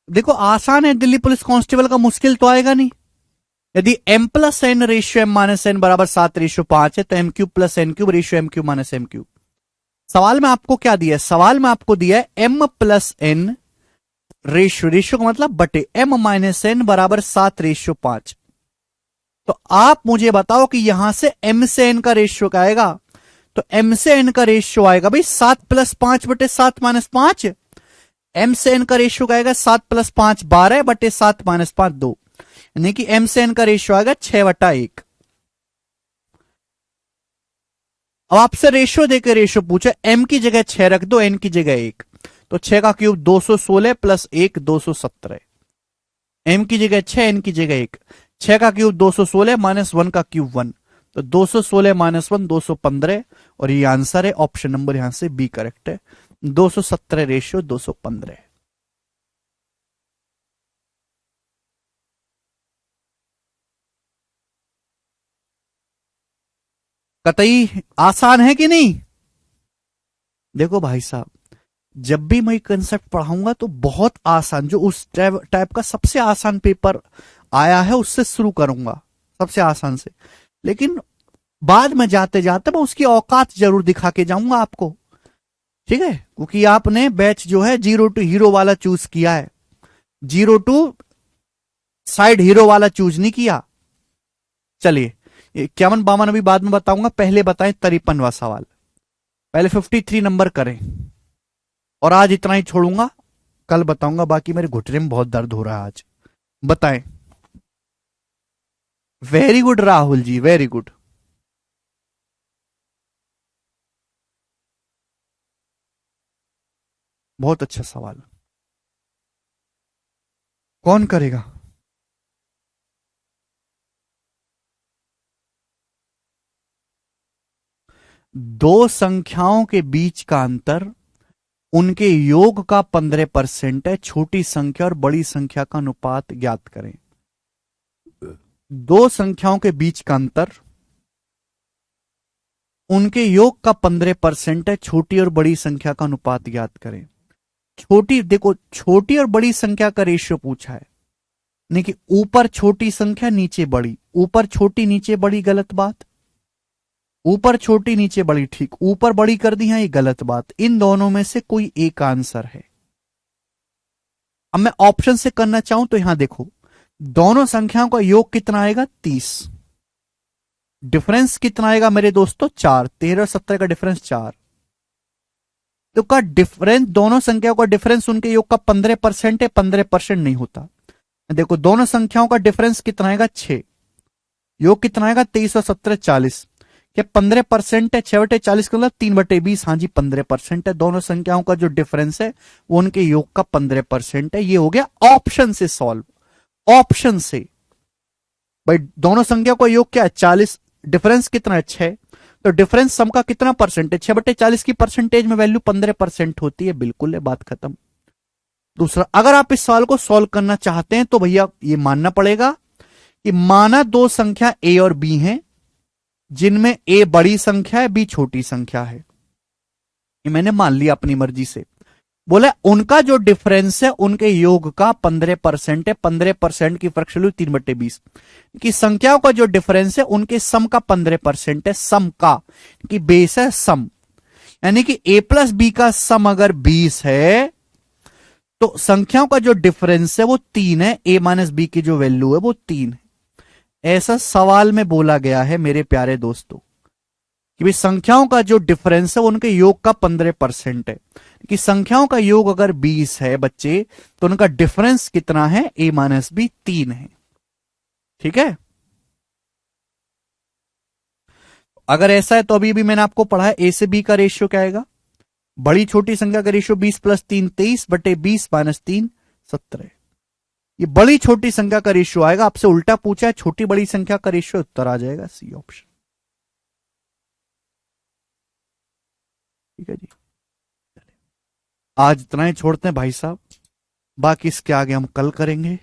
देखो आसान है, दिल्ली पुलिस कांस्टेबल का मुश्किल तो आएगा नहीं। यदि m+n रेशियो m-n बराबर 7:5 है, तो m³ + n³ ratio m³ - m³ सवाल में आपको क्या दिया है? सवाल में आपको दिया है m+n रेशियो, रेशियो का मतलब बटे, m-n बराबर 7:5। तो आप मुझे बताओ कि यहां से m से n का रेशियो क्या आएगा? तो m से n का रेशियो आएगा भाई 7+5/7-5। m से n का रेशियो क्या आएगा? 7+5 12/7-5 2, यानी कि m से n का रेशियो आएगा 6/1। अब आपसे रेशियो देकर रेशियो पूछे, m की जगह 6 रख दो, n की जगह 1, तो 6 का क्यूब 216 + 1 217। m की जगह 6, n की जगह 1, 6 का क्यूब 216 - 1 का क्यूब 1, तो 216 - 1 215। और ये आंसर है, ऑप्शन नंबर यहां से बी करेक्ट है। 217 रेशियो 215। कतई आसान है कि नहीं? देखो भाई साहब, जब भी मैं कंसेप्ट पढ़ाऊंगा तो बहुत आसान, जो उस टाइप का सबसे आसान पेपर आया है उससे शुरू करूंगा, सबसे आसान से। लेकिन बाद में जाते जाते मैं उसकी औकात जरूर दिखा के जाऊंगा आपको, ठीक है? क्योंकि आपने बैच जो है 0 टू हीरो वाला चूज किया है, 0 टू साइड हीरो वाला चूज नहीं किया। चलिए 51 52 अभी बाद में बताऊंगा, पहले बताएं 53वां सवाल। पहले 53 नंबर करें, और आज इतना ही छोड़ूंगा, कल बताऊंगा। बाकी मेरे घुटने में बहुत दर्द हो रहा है आज। बताएं। Very good Rahul ji, very good. बहुत अच्छा सवाल। कौन करेगा? दो संख्याओं के बीच का अंतर उनके योग का 15% है। छोटी संख्या और बड़ी संख्या का अनुपात ज्ञात करें। दो संख्याओं के बीच का अंतर उनके योग का 15% है। छोटी और बड़ी संख्या का अनुपात ज्ञात करें। छोटी, देखो छोटी और बड़ी संख्या का रेशियो पूछा है, नहीं कि ऊपर छोटी संख्या नीचे बड़ी, ऊपर छोटी नीचे बड़ी गलत बात, ऊपर छोटी नीचे बड़ी ठीक, ऊपर बड़ी कर दी है ये गलत बात। इन दोनों में से कोई एक आंसर है। अब मैं ऑप्शन से करना चाहूं तो यहां देखो, दोनों संख्याओं का योग कितना आएगा 30, डिफरेंस कितना आएगा मेरे दोस्तों 4, 13 और 17 का डिफरेंस 4। तो का डिफरेंस, दोनों संख्याओं का डिफरेंस उनके योग का 15% है, 15% नहीं होता। देखो दोनों संख्याओं का डिफरेंस कितना आएगा 6, योग कितना आएगा 23 और 17 40, क्या 15% है? 6/40 का मतलब 3/20। हाँ जी 15% है। दोनों संख्याओं का जो डिफरेंस है वो उनके योग का 15% है। ये हो गया ऑप्शन से सॉल्व, ऑप्शन से। भाई दोनों संख्या का योग क्या है 40, डिफरेंस कितना है 6, तो डिफरेंस सम का कितना परसेंट है? 6/40 की परसेंटेज में वैल्यू 15% होती है। बिल्कुल है, बात खत्म। दूसरा, अगर आप इस सवाल को सॉल्व करना चाहते हैं तो भैया ये मानना पड़ेगा कि माना दो संख्या ए और बी हैं, जिनमें ए बड़ी संख्या है, बी छोटी संख्या है। ये मैंने मान लिया अपनी मर्जी से। बोला उनका जो डिफरेंस है उनके योग का 15% है। 15% की फ्रैक्शन वैल्यू 3/20 की संख्याओं का जो डिफरेंस है उनके सम का 15% है। सम का कि बेस है सम, यानी कि a प्लस बी का सम अगर 20 है तो संख्याओं का जो डिफरेंस है वो 3 है। a माइनस बी की जो वैल्यू है वो 3 है। ऐसा सवाल में बोला गया है मेरे प्यारे दोस्तों कि भाई संख्याओं का जो डिफरेंस है उनके योग का 15% है। कि संख्याओं का योग अगर 20 है बच्चे तो उनका डिफरेंस कितना है? a माइनस बी 3 है। ठीक है, अगर ऐसा है तो अभी भी मैंने आपको पढ़ा है a से b का रेशियो क्या आएगा? बड़ी छोटी संख्या का रेशियो 20 प्लस 3 23/20 माइनस 3 17। ये बड़ी छोटी संख्या का रेशियो आएगा। आपसे उल्टा पूछा है छोटी बड़ी संख्या का रेशियो, उत्तर आ जाएगा सी ऑप्शन। ठीक है जी, आज इतना ही छोड़ते हैं भाई साहब, बाकी इसके आगे हम कल करेंगे।